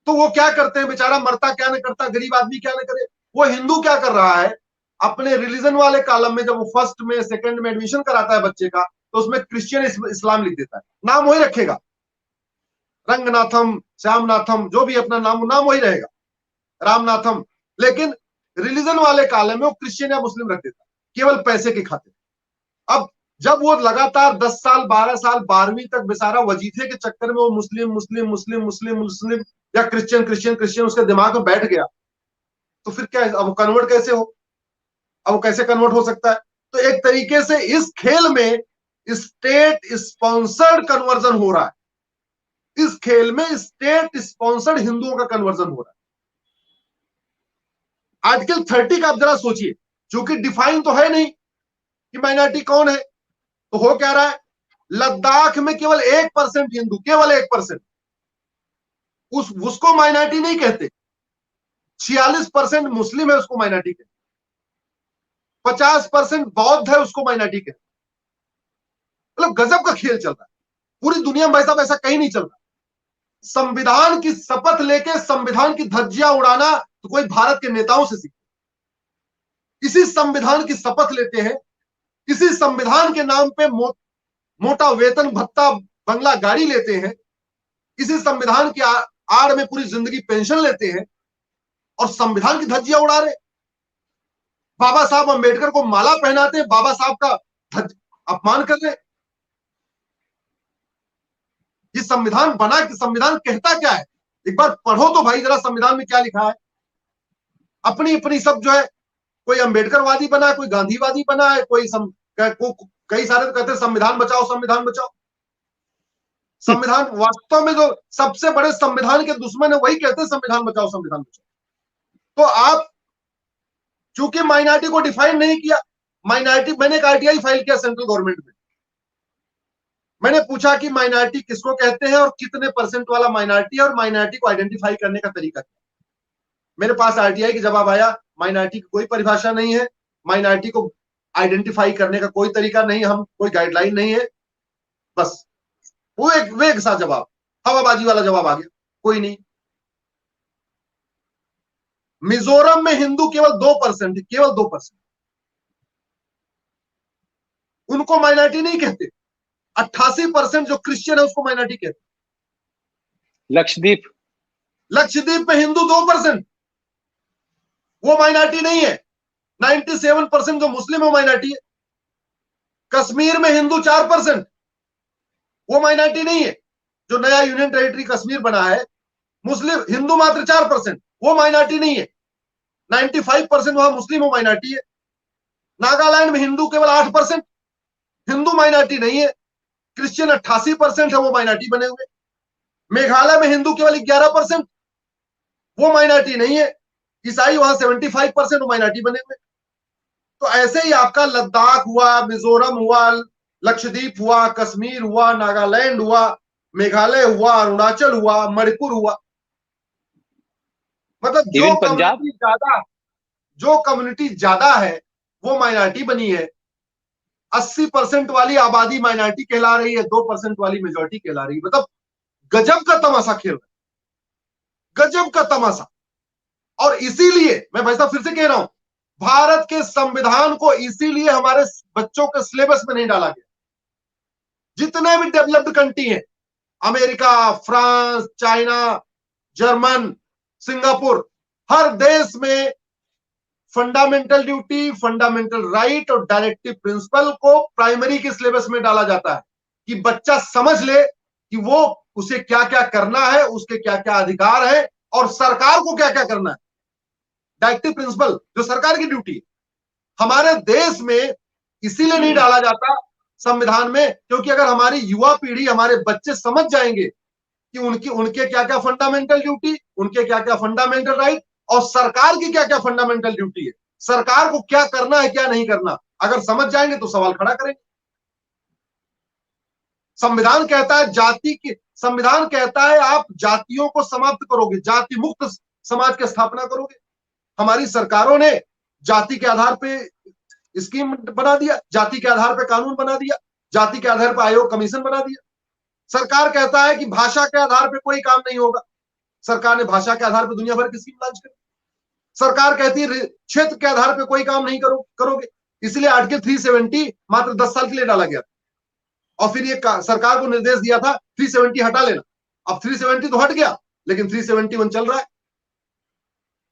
तो वो क्या करते हैं बेचारा, मरता क्या नहीं करता, गरीब आदमी क्या नहीं करे। वो हिंदू क्या कर रहा है, अपने रिलीजन वाले कॉलम में जब वो फर्स्ट में सेकंड में एडमिशन कराता है बच्चे का, तो उसमें क्रिश्चियन इस्लाम लिख देता है, नाम वही रखेगा, रंगनाथम, श्यामनाथम, जो भी अपना नाम वही रहेगा, रामनाथम। लेकिन रिलीजन वाले कॉलम में वो क्रिश्चियन या मुस्लिम रख देता है, केवल पैसे के खातिर। अब जब वो लगातार 10 साल 12 साल 12वीं तक बेचारा वजीफे के चक्कर में वो मुस्लिम मुस्लिम मुस्लिम मुस्लिम मुस्लिम या क्रिश्चियन क्रिश्चियन क्रिश्चियन उसके दिमाग में बैठ गया, तो फिर क्या है, अब कन्वर्ट कैसे हो, अब वो कैसे कन्वर्ट हो सकता है? तो एक तरीके से इस खेल में स्टेट स्पॉन्सर्ड कन्वर्जन हो रहा है। इस खेल में स्टेट स्पॉन्सर्ड हिंदुओं का कन्वर्जन हो रहा है। आर्टिकल 30 का आप जरा सोचिए, क्योंकि डिफाइन तो है नहीं कि माइनॉरिटी कौन है, तो हो क्या रहा है, लद्दाख में केवल 1% हिंदू, केवल 1%, उसको माइनॉरिटी नहीं कहते। 46% मुस्लिम है, उसको माइनॉरिटी कहते। 50% बौद्ध है, उसको माइनॉरिटी कहते। मतलब गजब का खेल चल रहा है पूरी दुनिया में भाई साहब, ऐसा कहीं नहीं चल रहा। संविधान की शपथ लेके संविधान की धज्जियां उड़ाना तो कोई भारत के नेताओं से सीखे। इसी संविधान की शपथ लेते हैं, इसी संविधान के नाम पे मोटा वेतन भत्ता बंगला गाड़ी लेते हैं, इसी संविधान की आड़ में पूरी जिंदगी पेंशन लेते हैं और संविधान की धज्जियां उड़ा रहे। बाबा साहब अंबेडकर को माला पहनाते हैं, बाबा साहब का अपमान कर रहे। ये संविधान बना कि संविधान कहता क्या है, एक बार पढ़ो तो भाई जरा संविधान में क्या लिखा है। अपनी अपनी सब जो है, कोई अंबेडकरवादी बना है, कोई गांधीवादी बना है, कई सारे तो कहते हैं संविधान बचाओ संविधान बचाओ। संविधान वास्तव में जो सबसे बड़े संविधान के दुश्मन है वही कहते हैं संविधान बचाओ संविधान बचाओ। तो आप चूंकि माइनॉरिटी को डिफाइन नहीं किया, माइनॉरिटी, मैंने एक आरटीआई फाइल किया सेंट्रल गवर्नमेंट में। मैंने पूछा कि माइनॉरिटी किसको कहते हैं और कितने परसेंट वाला माइनॉरिटी है, और माइनॉरिटी को आइडेंटिफाई करने का तरीका क्या। मेरे पास आरटीआई की जवाब आया, माइनॉरिटी की कोई परिभाषा नहीं है, माइनॉरिटी को आइडेंटिफाई करने का कोई तरीका नहीं, हम कोई गाइडलाइन नहीं है। बस वो एक सा जवाब, हवाबाजी वाला जवाब आ गया, कोई नहीं। मिजोरम में हिंदू केवल 2% है, केवल 2%, उनको माइनॉरिटी नहीं कहते। 88% जो क्रिश्चियन है उसको माइनॉरिटी कहते। लक्षद्वीप। लक्षद्वीप में हिंदू 2%, वो माइनॉरिटी नहीं है। 97% जो मुस्लिम है वो माइनॉरिटी है। कश्मीर में हिंदू 4%, वो माइनॉरिटी नहीं है। जो नया यूनियन टेरिटरी कश्मीर बना है, मुस्लिम हिंदू मात्र 4%, वो माइनॉरिटी नहीं है। 95% वहां मुस्लिम वो माइनॉरिटी है। नागालैंड में हिंदू केवल 8%, हिंदू माइनॉरिटी नहीं है। क्रिश्चियन 88% है, वो माइनॉरिटी बने हुए। मेघालय में हिंदू केवल 11%, वो माइनॉरिटी नहीं है। ईसाई वहां 75%, वो माइनॉरिटी बने हुए। तो ऐसे ही आपका लद्दाख हुआ, मिजोरम हुआ, लक्षद्वीप हुआ, कश्मीर हुआ, नागालैंड हुआ, मेघालय हुआ, अरुणाचल हुआ, मणिपुर हुआ। मतलब इवन पंजाब। जो कम्युनिटी ज्यादा है वो माइनॉरिटी बनी है। 80% वाली आबादी माइनॉरिटी कहला रही है, 2% वाली मेजोरिटी कहला रही है। मतलब गजब का तमाशा खेल रहा है, गजब का तमाशा। और इसीलिए मैं भाई साहब फिर से कह रहा हूं, भारत के संविधान को इसीलिए हमारे बच्चों के सिलेबस में नहीं डाला गया। जितने भी डेवलप्ड कंट्री हैं, America, France, China, German, Singapore, हर देश में फंडामेंटल ड्यूटी, फंडामेंटल राइट और डायरेक्टिव प्रिंसिपल को प्राइमरी के सिलेबस में डाला जाता है कि बच्चा समझ ले कि वो उसे क्या क्या करना है, उसके क्या क्या अधिकार है और सरकार को क्या क्या करना है। डायरेक्टिव प्रिंसिपल जो सरकार की ड्यूटी है, हमारे देश में इसीलिए नहीं डाला जाता संविधान में, क्योंकि अगर हमारी युवा पीढ़ी, हमारे बच्चे समझ जाएंगे कि उनके क्या क्या फंडामेंटल ड्यूटी, उनके क्या क्या फंडामेंटल राइट और सरकार की क्या क्या फंडामेंटल ड्यूटी है, सरकार को क्या करना है क्या नहीं करना, अगर समझ जाएंगे तो सवाल खड़ा करेंगे। संविधान कहता है जाति की, संविधान कहता है आप जातियों को समाप्त करोगे, जाति मुक्त समाज की स्थापना करोगे। हमारी सरकारों ने जाति के आधार पे स्कीम बना दिया, जाति के आधार पे कानून बना दिया, जाति के आधार पर आयोग कमीशन बना दिया। सरकार कहता है कि भाषा के आधार पे कोई काम नहीं होगा, सरकार ने भाषा के आधार पर दुनिया भर की स्कीम लॉन्च कर। सरकार कहती है क्षेत्र के आधार पर कोई काम नहीं करोगे, इसलिए आर्टिकल 370 मात्र 10 साल के लिए डाला गया और फिर ये सरकार को निर्देश दिया था 370 हटा लेना। अब 370 तो हट गया, लेकिन 371 चल रहा है।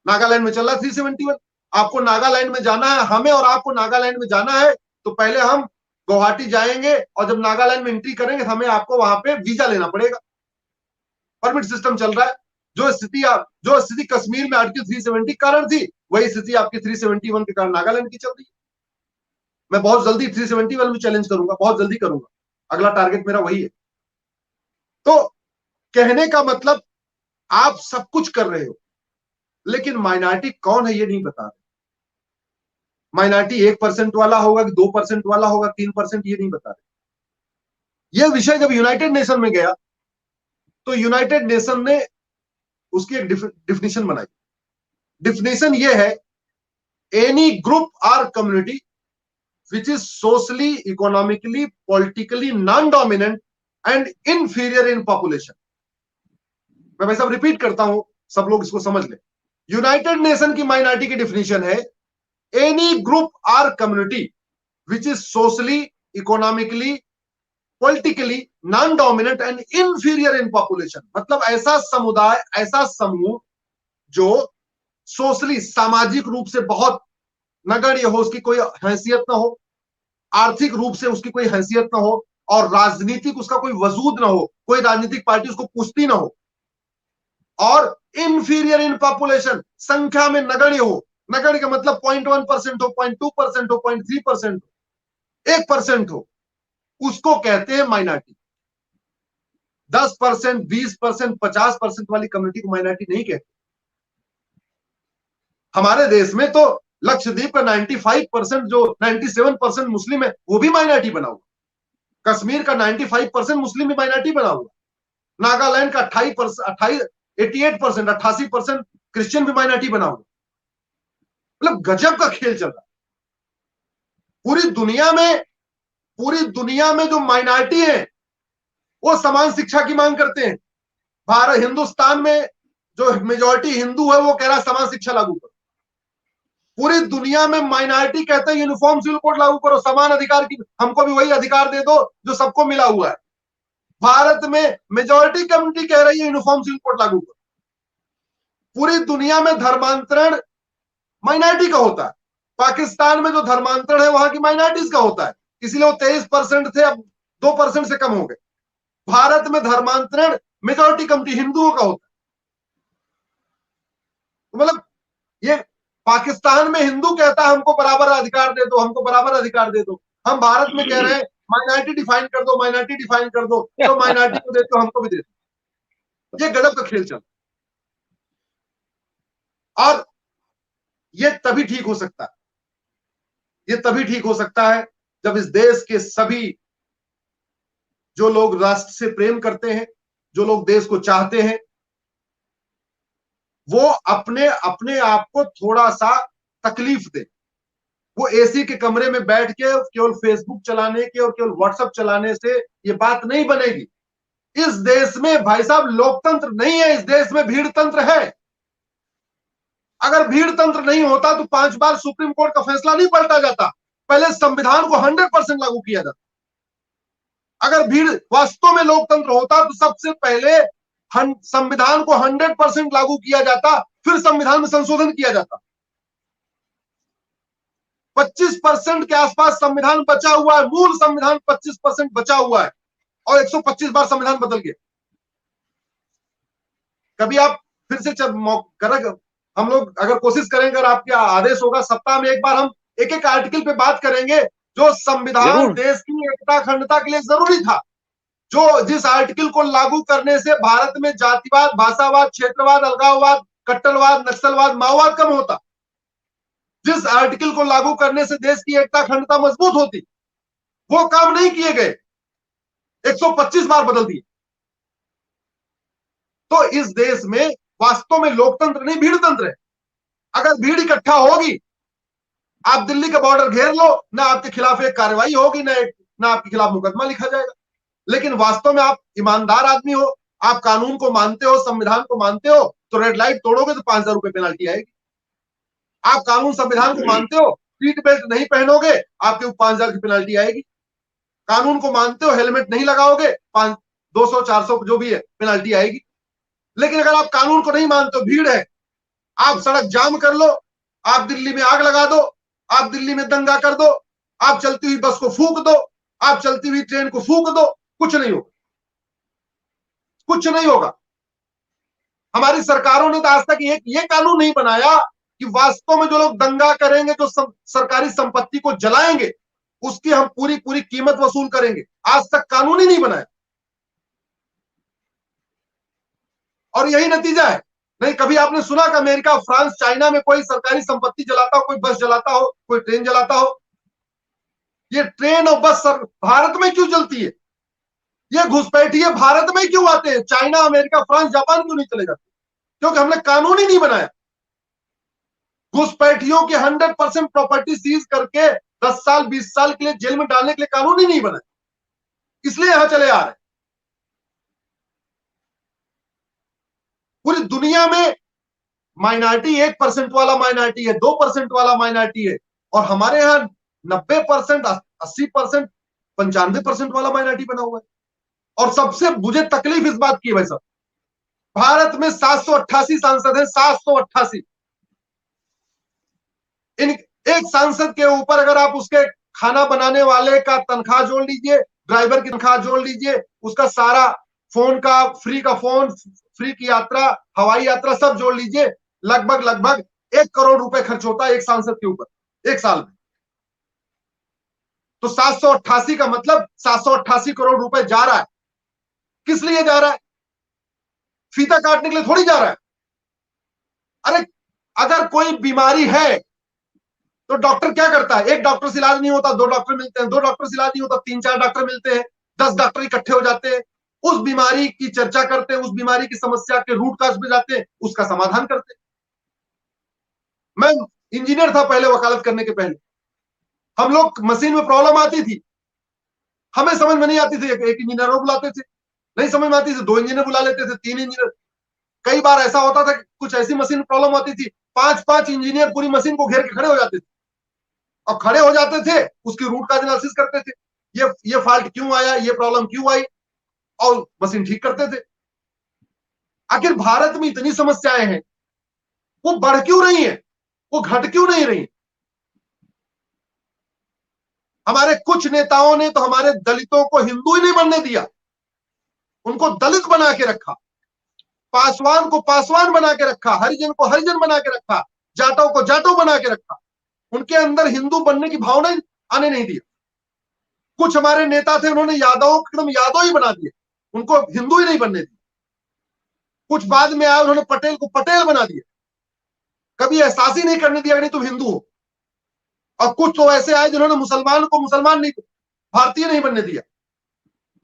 नागालैंड में चल रहा है 371। आपको नागालैंड में जाना है, हमें और आपको नागालैंड में जाना है तो पहले हम गुवाहाटी जाएंगे और जब नागालैंड में एंट्री करेंगे तो हमें आपको वहां पे वीजा लेना पड़ेगा। परमिट सिस्टम चल रहा है। जो स्थिति कश्मीर में आर्टिकल 370 कारण थी, वही स्थिति आपकी 371 के कारण नागालैंड की चल रही है। मैं बहुत जल्दी 371 में चैलेंज करूंगा, बहुत जल्दी करूंगा, अगला टारगेट मेरा वही है। तो कहने का मतलब आप सब कुछ कर रहे हो, लेकिन माइनॉरिटी कौन है ये नहीं बता रहे। माइनॉरिटी 1% वाला होगा कि 2% वाला होगा, 3%, ये नहीं बता रहे। यह विषय जब यूनाइटेड नेशन में गया तो यूनाइटेड नेशन ने उसकी एक डिफिनेशन बनाई। डिफिनेशन ये है, एनी ग्रुप और community which is socially, economically, politically non dominant and inferior in population. मैं भाई साहब रिपीट करता हूं, सब लोग इसको समझ लें। यूनाइटेड नेशन की माइनॉरिटी की डिफिनेशन है, एनी ग्रुप और community which is socially, economically, politically non dominant and inferior in population. मतलब ऐसा समुदाय, ऐसा समूह जो सोशली, सामाजिक रूप से बहुत नगण्य हो, उसकी कोई हैसियत ना हो, आर्थिक रूप से उसकी कोई हैसियत ना हो और राजनीतिक उसका कोई वजूद ना हो, कोई राजनीतिक पार्टी उसको पूछती ना हो, और इंफीरियर इन पॉपुलेशन, संख्या में नगण्य हो। नगण्य का मतलब 0.1% हो, 0.2% हो, 0.3% हो, 1% हो, उसको कहते हैं माइनॉरिटी। 10%, 20%, 50% वाली कम्युनिटी को माइनॉरिटी नहीं कहते। हमारे देश में तो लक्षद्वीप का 95% जो 97% मुस्लिम है वो भी माइनॉरिटी बना हुआ। कश्मीर का 95% मुस्लिम भी माइनॉरिटी बना हुआ। नागालैंड का 88% क्रिश्चियन भी माइनॉरिटी बना हुआ। मतलब गजब का खेल चल रहा है पूरी दुनिया में जो माइनॉरिटी है वो समान शिक्षा की मांग करते हैं। भारत, हिंदुस्तान में जो मेजॉरिटी हिंदू है वो कह रहा है समान शिक्षा लागू करो। पूरी दुनिया में माइनॉरिटी कहते हैं यूनिफॉर्म सिविल कोड लागू करो, समान अधिकार की, हमको भी वही अधिकार दे दो जो सबको मिला हुआ है। भारत में मेजॉरिटी कम्युनिटी कह रही है यूनिफॉर्म सिविल कोड लागू करो। पूरी दुनिया में धर्मांतरण माइनॉरिटी का होता है। पाकिस्तान में जो धर्मांतरण है वहां की माइनॉरिटीज का होता है, इसलिए वो 23% थे, अब 2% से कम हो गए। भारत में धर्मांतरण मेजॉरिटी कम्युनिटी हिंदुओं का होता है। तो मतलब ये पाकिस्तान में हिंदू कहता है हमको बराबर अधिकार दे दो, हमको बराबर अधिकार दे दो। हम भारत में कह रहे हैं माइनॉरिटी डिफाइन कर दो, माइनॉरिटी डिफाइन कर दो, तो माइनॉरिटी को देते हो हमको भी दे दो। ये गजब का खेल चल, और ये तभी ठीक हो सकता है, ये तभी ठीक हो सकता है जब इस देश के सभी जो लोग राष्ट्र से प्रेम करते हैं, जो लोग देश को चाहते हैं, वो अपने अपने आप को थोड़ा सा तकलीफ दे। वो एसी के कमरे में बैठ के केवल फेसबुक चलाने के और केवल व्हाट्सएप चलाने से ये बात नहीं बनेगी। इस देश में भाई साहब लोकतंत्र नहीं है, इस देश में भीड़ तंत्र है। अगर भीड़ तंत्र नहीं होता तो 5 बार सुप्रीम कोर्ट का फैसला नहीं पलटा जाता। पहले संविधान को 100% लागू किया जाता। अगर भीड़ वास्तव में लोकतंत्र होता तो सबसे पहले संविधान को 100% लागू किया जाता, फिर संविधान में संशोधन किया जाता। 25% के आसपास संविधान बचा हुआ है, मूल संविधान 25% बचा हुआ है, और 125 बार संविधान बदल गया। कभी आप फिर से हम लोग अगर कोशिश करेंगे, अगर आपके आदेश होगा, सप्ताह में एक बार हम एक एक आर्टिकल पे बात करेंगे जो संविधान देश की एकता अखंडता के लिए जरूरी था, जो जिस आर्टिकल को लागू करने से भारत में जातिवाद, भाषावाद, क्षेत्रवाद, अलगाववाद, कट्टरवाद, नक्सलवाद, माओवाद कम होता, जिस आर्टिकल को लागू करने से देश की एकता अखंडता मजबूत होती, वो काम नहीं किए गए, 125 बार बदल दिए। तो इस देश में वास्तव में लोकतंत्र नहीं भीड़ तंत्र है। अगर भीड़ इकट्ठा होगी, आप दिल्ली का बॉर्डर घेर लो, ना आपके खिलाफ एक कार्रवाई होगी, ना आपके खिलाफ मुकदमा लिखा जाएगा। लेकिन वास्तव में आप ईमानदार आदमी हो, आप कानून को मानते हो, संविधान को मानते हो, तो रेड लाइट तोड़ोगे तो 5,000 रुपए पेनल्टी आएगी। आप कानून संविधान को मानते हो, सीट बेल्ट नहीं पहनोगे, आपके ऊपर 5,000 की पेनल्टी आएगी। कानून को मानते हो, हेलमेट नहीं लगाओगे, 200 400 जो भी है पेनल्टी आएगी। लेकिन अगर आप कानून को नहीं मानते हो, भीड़ है, आप सड़क जाम कर लो, आप दिल्ली में आग लगा दो, आप दिल्ली में दंगा कर दो, आप चलती हुई बस को फूंक दो, आप चलती हुई ट्रेन को फूंक दो, कुछ नहीं होगा, कुछ नहीं होगा। हमारी सरकारों ने तो आज तक ये कानून नहीं बनाया कि वास्तव में जो लोग दंगा करेंगे, जो सरकारी संपत्ति को जलाएंगे, उसकी हम पूरी पूरी कीमत वसूल करेंगे। आज तक कानून ही नहीं बनाया, और यही नतीजा है। नहीं कभी आपने सुना कि अमेरिका, फ्रांस, चाइना में कोई सरकारी संपत्ति जलाता हो, कोई बस जलाता हो, कोई ट्रेन जलाता हो? ये ट्रेन और बस भारत में क्यों जलती है? ये घुसपैठिए भारत में क्यों आते हैं? चाइना, अमेरिका, फ्रांस, जापान क्यों नहीं चले जाते? क्योंकि हमने कानून ही नहीं बनाया। घुसपैठियों की 100% प्रॉपर्टी सीज करके 10 साल 20 साल के लिए जेल में डालने के लिए कानून ही नहीं बनाया, इसलिए यहां चले आ रहे। पूरी दुनिया में माइनॉरिटी 1% वाला माइनॉरिटी है, 2% वाला माइनॉरिटी है, और हमारे यहाँ 90%, 80%, 95% वाला माइनॉरिटी बना हुआ है। और सबसे मुझे तकलीफ इस बात की है भाई साहब, भारत में 788 सांसद हैं, 788। इन एक सांसद के ऊपर अगर आप उसके खाना बनाने वाले का तनख्वाह जोड़ लीजिए, ड्राइवर की तनख्वाह जोड़ लीजिए, उसका सारा फोन का फोन, फ्री की यात्रा, हवाई यात्रा सब जोड़ लीजिए, लगभग 1 करोड़ रुपए खर्च होता है एक सांसद के ऊपर एक साल में। तो 788 का मतलब 788 करोड़ रुपए जा रहा है। किस लिए जा रहा है? फीता काटने के लिए थोड़ी जा रहा है। अरे अगर कोई बीमारी है तो डॉक्टर क्या करता है? एक डॉक्टर से इलाज नहीं होता, 2 डॉक्टर मिलते हैं, 2 डॉक्टर से इलाज नहीं होता, 3-4 डॉक्टर मिलते हैं, 10 डॉक्टर इकट्ठे हो जाते हैं, उस बीमारी की चर्चा करते हैं, उस बीमारी की समस्या के रूट काज पे जाते हैं, उसका समाधान करते हैं। मैं इंजीनियर था पहले, वकालत करने के पहले। हम लोग मशीन में प्रॉब्लम आती थी, हमें समझ में नहीं आती थी, एक इंजीनियर को बुलाते थे, नहीं समझ में आती थी 2 इंजीनियर बुला लेते थे, 3 इंजीनियर। कई बार ऐसा होता था कि कुछ ऐसी मशीन प्रॉब्लम आती थी, 5-5 इंजीनियर पूरी मशीन को घेर के खड़े हो जाते थे, और खड़े हो जाते थे, उसकी रूट काज एनालिसिस करते थे, ये फॉल्ट क्यों आया, ये प्रॉब्लम क्यों आई। और मशीन ठीक करते थे। आखिर भारत में इतनी समस्याएं हैं, वो बढ़ क्यों रही है, वो घट क्यों नहीं रही? हमारे कुछ नेताओं ने तो हमारे दलितों को हिंदू ही नहीं बनने दिया, उनको दलित बना के रखा, पासवान को पासवान बना के रखा, हरिजन को हरिजन बना के रखा, जाटों को जाटो बना के रखा। उनके अंदर हिंदू बनने की भावना आने नहीं दिया। कुछ हमारे नेता थे, उन्होंने यादवों को एकदम यादव ही बना दिया, उनको हिंदू ही नहीं बनने दिया। कुछ बाद में आए, उन्होंने पटेल को पटेल बना दिया, कभी एहसास ही नहीं करने दिया नहीं तुम हिंदू हो। और कुछ तो ऐसे आए जिन्होंने मुसलमान को मुसलमान नहीं, भारतीय नहीं बनने दिया,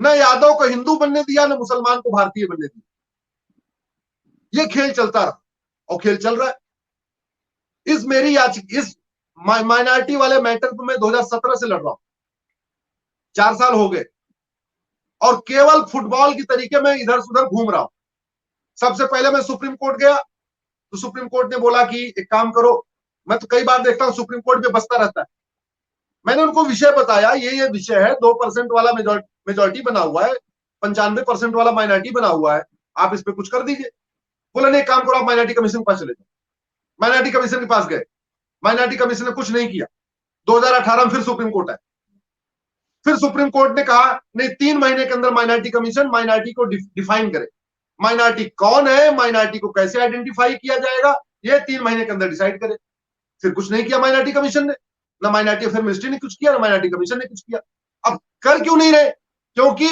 न यादव को हिंदू बनने दिया, न मुसलमान को भारतीय बनने दिया। ये खेल चलता रहा और खेल चल रहा है। इस माइनॉरिटी वाले मैटर पर मैं 2017 से लड़ रहा हूं, 4 साल हो गए, और केवल फुटबॉल की तरीके में इधर से उधर घूम रहा हूं। सबसे पहले मैं सुप्रीम कोर्ट गया, तो सुप्रीम कोर्ट ने बोला कि एक काम करो, मैं तो कई बार देखता हूं सुप्रीम कोर्ट में बसता रहता है। मैंने उनको विषय बताया, ये विषय है, 2% वाला मेजोरिटी बना हुआ है, 95% वाला माइनॉरिटी बना हुआ है, आप इस पे कुछ कर दीजिए। बोला नहीं, काम करो, आप माइनॉरिटी कमीशन के पास चले जाओ। माइनॉरिटी कमीशन के पास गए, माइनॉरिटी कमीशन ने कुछ नहीं किया। 2018 में फिर सुप्रीम कोर्ट आए, फिर सुप्रीम कोर्ट ने कहा नहीं, 3 महीने के अंदर माइनॉरिटी कमीशन माइनॉरिटी को डिफाइन करे, माइनॉरिटी कौन है, माइनॉरिटी को कैसे आइडेंटिफाई किया जाएगा, ये 3 महीने के अंदर डिसाइड करे। फिर कुछ नहीं किया माइनॉरिटी कमीशन ने, ना माइनॉरिटी अफेयर मिनिस्ट्री ने कुछ किया, ना माइनॉरिटी कमीशन ने कुछ किया। अब कर क्यों नहीं रहे? क्योंकि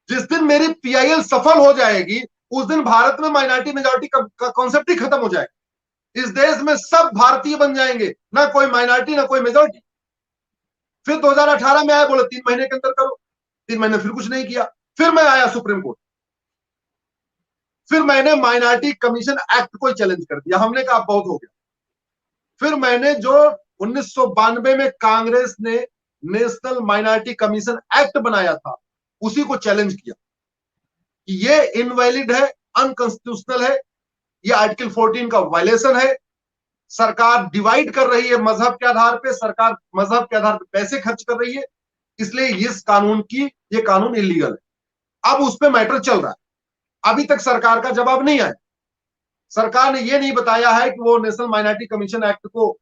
जिस दिन मेरी पीआईएल सफल हो जाएगी, उस दिन भारत में माइनॉरिटी मेजॉरिटी का कॉन्सेप्ट ही खत्म हो जाएगा। इस देश में सब भारतीय बन जाएंगे, ना कोई माइनॉरिटी ना कोई मेजॉरिटी। फिर 2018 में आया, बोले 3 महीने के अंदर करो, 3 महीने फिर कुछ नहीं किया। फिर मैं आया सुप्रीम कोर्ट, फिर मैंने माइनॉरिटी कमीशन एक्ट को चैलेंज कर दिया। हमने कहा बहुत हो गया। फिर मैंने जो 1992 में कांग्रेस ने नेशनल माइनॉरिटी कमीशन एक्ट बनाया था, उसी को चैलेंज किया कि ये इनवैलिड है, अनकॉन्स्टिट्यूशनल है, ये आर्टिकल 14 का वायलेशन है। सरकार डिवाइड कर रही है मजहब के आधार पे, सरकार मजहब के आधार पे पैसे खर्च कर रही है, इसलिए इस कानून की, ये कानून इलीगल है। अब उस पे मैटर चल रहा है, अभी तक सरकार का जवाब नहीं आया। सरकार ने ये नहीं बताया है कि वो नेशनल माइनॉरिटी कमीशन एक्ट को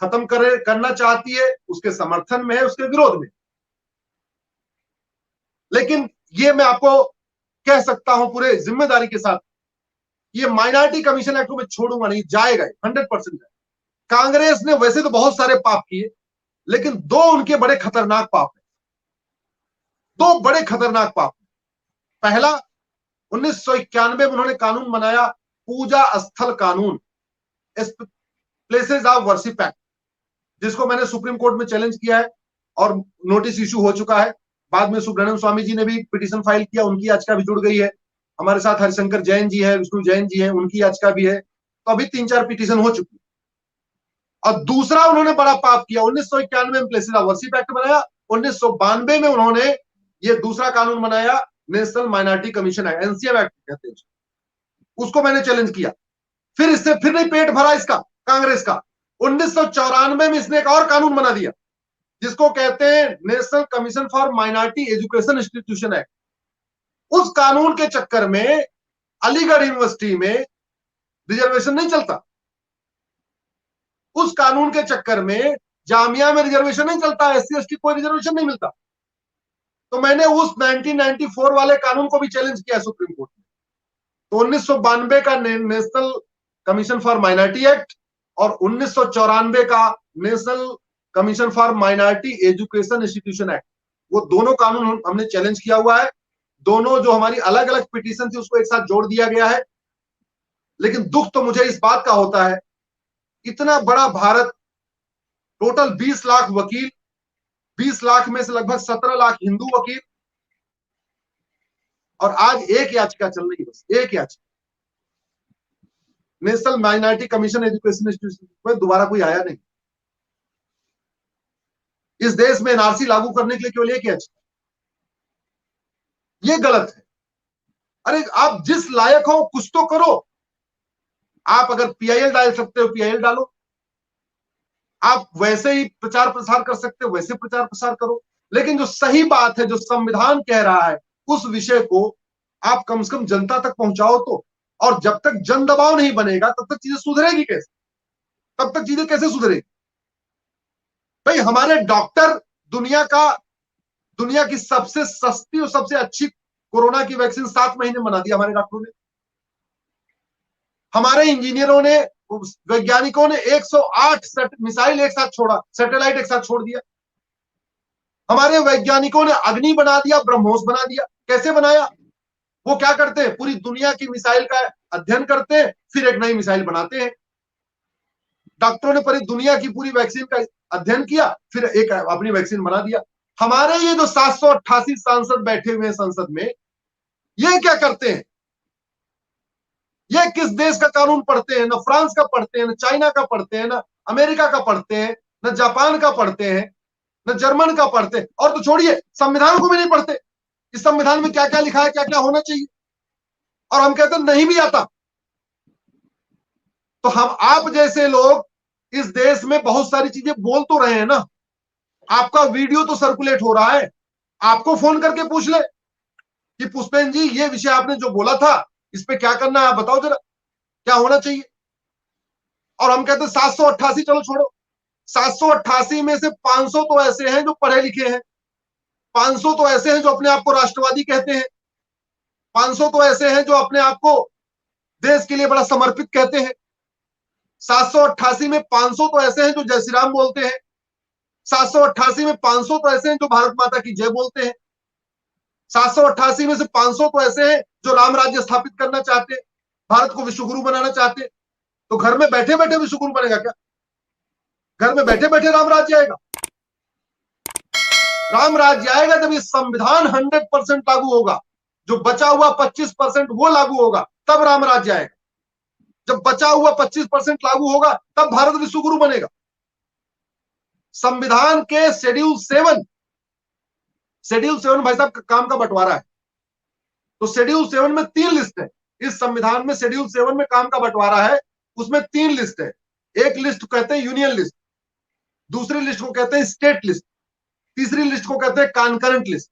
खत्म करना चाहती है, उसके समर्थन में है, उसके विरोध में। लेकिन ये मैं आपको कह सकता हूं पूरे जिम्मेदारी के साथ, ये माइनॉरिटी कमीशन एक्ट को मैं छोड़ूंगा नहीं, जाएगा 100% जाएगा। कांग्रेस ने वैसे तो बहुत सारे पाप किए, लेकिन 2 उनके बड़े खतरनाक पाप है, 2 बड़े खतरनाक पाप। पहला, 1991 में उन्होंने कानून बनाया, पूजा स्थल कानून, प्लेसेस ऑफ वर्शिप एक्ट, जिसको मैंने सुप्रीम कोर्ट में चैलेंज किया है और नोटिस इशू हो चुका है। बाद में सुब्रमण्यम स्वामी जी ने भी पिटीशन फाइल किया, उनकी याचिका भी जुड़ गई है। हमारे साथ हरिशंकर जैन जी है, विष्णु जैन जी है, उनकी याचिका भी है। तो अभी 3-4 पिटीशन हो चुकी है। और दूसरा उन्होंने बड़ा पाप किया, 1991 में प्लेसेस ऑफ वर्शिप एक्ट बनाया, 1992 में उन्होंने ये दूसरा कानून बनाया, national minority commission act, NCM act कहते हैं उसको मैंने चैलेंज किया। फिर इससे फिर नहीं पेट भरा इसका, कांग्रेस का। 1994 में इसने एक और कानून बना दिया, जिसको कहते हैं national commission for minority education institution act. उस कानून के चक्कर में अलीगढ़ यूनिवर्सिटी में रिजर्वेशन नहीं चलता, उस कानून के चक्कर में जामिया में रिजर्वेशन नहीं चलता, एससी एसटी कोई रिजर्वेशन नहीं मिलता। तो मैंने उस 1994 वाले कानून को भी चैलेंज किया सुप्रीम कोर्ट में। तो 1992 का national commission for minority act और 1994 का national commission for minority education institution act, वो दोनों कानून हमने चैलेंज किया हुआ है। दोनों जो हमारी अलग अलग पिटीशन थी, उसको एक साथ जोड़ दिया गया है। लेकिन दुख तो मुझे इस बात का होता है, इतना बड़ा भारत, टोटल 20 लाख वकील, 20 लाख में से लगभग 17 लाख हिंदू वकील, और आज एक याचिका चल रही है, बस एक याचिका, national minority commission education institution में दोबारा कोई आया नहीं। इस देश में एनआरसी लागू करने के लिए केवल एक याचिका, ये गलत है। अरे आप जिस लायक हो कुछ तो करो। आप अगर पीआईएल डाल सकते हो पीआईएल डालो, आप वैसे ही प्रचार प्रसार कर सकते हो वैसे प्रचार प्रसार करो, लेकिन जो सही बात है, जो संविधान कह रहा है, उस विषय को आप कम से कम जनता तक पहुंचाओ तो। और जब तक जन दबाव नहीं बनेगा तब तक चीजें सुधरेगी कैसे? तब तक चीजें कैसे सुधरेगी? भाई हमारे डॉक्टर दुनिया की सबसे सस्ती और सबसे अच्छी कोरोना की वैक्सीन 7 महीने बना दी हमारे डॉक्टरों ने। हमारे इंजीनियरों ने, वैज्ञानिकों ने 108 मिसाइल एक साथ छोड़ा, सैटेलाइट एक साथ छोड़ दिया। हमारे वैज्ञानिकों ने अग्नि बना दिया, ब्रह्मोस बना दिया। कैसे बनाया? वो क्या करते हैं, पूरी दुनिया की मिसाइल का अध्ययन करते हैं, फिर एक नई मिसाइल बनाते हैं। डॉक्टरों ने पूरी दुनिया की पूरी वैक्सीन का अध्ययन किया, फिर एक अपनी वैक्सीन बना दिया। हमारे ये जो 788 सांसद बैठे हुए हैं संसद में, ये क्या करते हैं? ये किस देश का कानून पढ़ते हैं? न फ्रांस का पढ़ते हैं, न चाइना का पढ़ते हैं, न अमेरिका का पढ़ते हैं, न जापान का पढ़ते हैं, न जर्मन का पढ़ते हैं। और तो छोड़िए, संविधान को भी नहीं पढ़ते। इस संविधान में क्या क्या लिखा है, क्या क्या होना चाहिए, और हम कहते हैं नहीं भी आता। तो हम, आप जैसे लोग इस देश में बहुत सारी चीजें बोल तो रहे हैं ना, आपका वीडियो तो सर्कुलेट हो रहा है, आपको फोन करके पूछ ले कि पुष्पेंद्र जी ये विषय आपने जो बोला था इस पे क्या करना है, आप बताओ जरा क्या होना चाहिए। और हम कहते हैं 788, चलो छोड़ो, 788 में से 500 तो ऐसे हैं जो पढ़े लिखे हैं, 500 तो ऐसे हैं जो अपने आप को राष्ट्रवादी कहते हैं, 500 तो ऐसे हैं जो अपने आप को देश के लिए बड़ा समर्पित कहते हैं, 788 में 500 तो ऐसे हैं जो जय श्री राम बोलते हैं, 788 में 500 तो ऐसे हैं जो भारत माता की जय बोलते हैं, 788 में से 500 तो ऐसे हैं जो राम राज्य स्थापित करना चाहते हैं, भारत को विश्वगुरु बनाना चाहते हैं। तो घर में बैठे बैठे विश्वगुरु बनेगा क्या? घर में बैठे बैठे राम राज्य आएगा? राम राज्य आएगा जब ये संविधान 100% लागू होगा, जो बचा हुआ 25% वो लागू होगा, तब राम राज्य आएगा। जब बचा हुआ 25% लागू होगा तब भारत विश्वगुरु बनेगा। संविधान के शेड्यूल 7 भाई साहब काम का बंटवारा है। तो शेड्यूल 7 में 3 लिस्ट है। इस संविधान में शेड्यूल 7 में काम का बंटवारा है, उसमें 3 लिस्ट है। एक लिस्ट को कहते हैं यूनियन लिस्ट, दूसरी लिस्ट को कहते हैं स्टेट लिस्ट, तीसरी लिस्ट को कहते हैं कॉन्करेंट लिस्ट।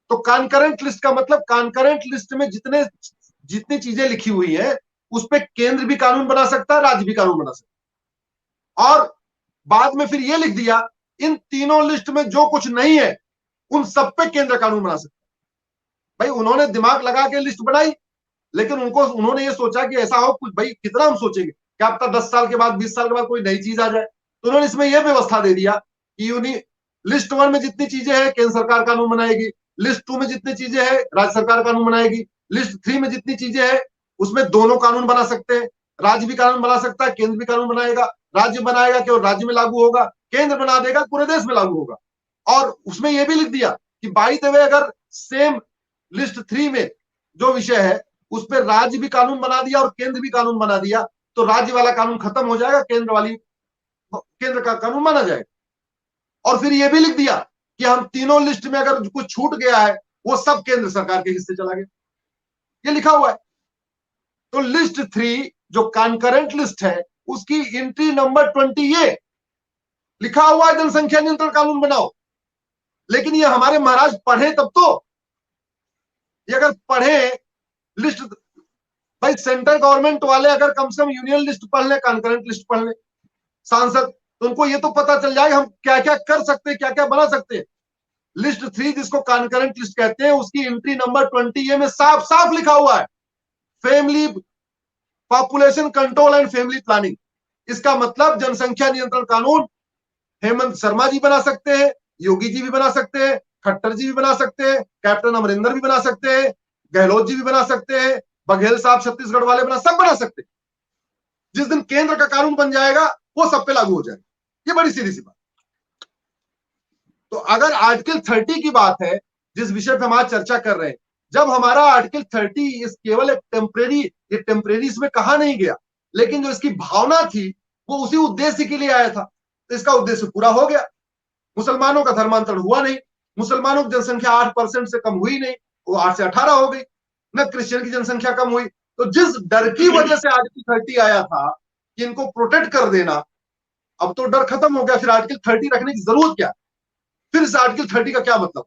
तो कॉन्करेंट लिस्ट का मतलब, कॉन्करेंट लिस्ट में जितनी चीजें लिखी हुई है उस पर केंद्र भी कानून बना सकता है, राज्य भी कानून बना सकता है। और बाद में फिर यह लिख दिया, इन तीनों लिस्ट में जो कुछ नहीं है उन सब पे केंद्र कानून बना सकता है। भाई उन्होंने दिमाग लगा के लिस्ट बनाई, लेकिन उन्होंने ये सोचा कि ऐसा हो कुछ, भाई कितना हम सोचेंगे, क्या पता 10 साल के बाद 20 साल के बाद कोई नई चीज आ जाए। तो उन्होंने इसमें यह व्यवस्था दे दिया कि लिस्ट 1 में जितनी चीजें हैं केंद्र सरकार कानून बनाएगी, लिस्ट 2 में जितनी चीजें हैं राज्य सरकार कानून बनाएगी, लिस्ट 3 में जितनी चीजें हैं उसमें दोनों कानून बना सकते हैं, राज्य भी कानून बना सकता है, केंद्र भी कानून बनाएगा। राज्य बनाएगा केवल राज्य में लागू होगा, केंद्र बना देगा पूरे देश में लागू होगा। और उसमें यह भी लिख दिया कि बाय द वे अगर सेम लिस्ट 3 में जो विषय है उस पर राज्य भी कानून बना दिया और केंद्र भी कानून बना दिया तो राज्य वाला कानून खत्म हो जाएगा, केंद्र का कानून माना जाएगा। और फिर यह भी लिख दिया कि हम तीनों लिस्ट में अगर कुछ छूट गया है वो सब केंद्र सरकार के हिस्से चला गया, ये लिखा हुआ है। तो लिस्ट 3 जो कॉन्करेंट लिस्ट है उसकी एंट्री नंबर 20 ये लिखा हुआ है, जनसंख्या नियंत्रण कानून बनाओ। लेकिन ये हमारे महाराज पढ़े तब तो, ये अगर पढ़े लिस्ट, भाई सेंट्रल गवर्नमेंट वाले अगर कम से कम यूनियन लिस्ट पढ़ ले, कॉन्करेंट लिस्ट पढ़ ले सांसद, तो उनको ये तो पता चल जाएगा हम क्या क्या कर सकते हैं, क्या क्या बना सकते हैं। लिस्ट 3 जिसको कॉन्करेंट लिस्ट कहते हैं उसकी एंट्री नंबर 20 में साफ साफ लिखा हुआ है, family population control and family planning. इसका मतलब जनसंख्या नियंत्रण कानून हेमंत शर्मा जी बना सकते हैं, योगी जी भी बना सकते हैं, खट्टर जी भी बना सकते हैं, कैप्टन अमरिंदर भी बना सकते हैं, गहलोत जी भी बना सकते हैं, बघेल साहब छत्तीसगढ़ वाले सब बना सकते हैं। जिस दिन केंद्र का कानून बन जाएगा वो सब पे लागू हो जाएगा। ये बड़ी सीधी सी बात। तो अगर आर्टिकल 30 की बात है जिस विषय पे हम आज चर्चा कर रहे हैं, जब हमारा आर्टिकल 30 इस केवल एक टेम्परेरी इसमें कहा नहीं गया, लेकिन जो इसकी भावना थी वो उसी उद्देश्य के लिए आया था, तो इसका उद्देश्य पूरा हो गया। मुसलमानों का धर्मांतरण हुआ नहीं, मुसलमानों की जनसंख्या 8% से कम हुई नहीं, वो 8 से 18 हो गई, न क्रिश्चियन की जनसंख्या कम हुई। तो जिस डर की वजह से आर्टिकल 30 आया था कि इनको प्रोटेक्ट कर देना, अब तो डर खत्म हो गया। फिर आर्टिकल 30 रखने की जरूरत क्या? फिर इस आर्टिकल 30 का क्या मतलब?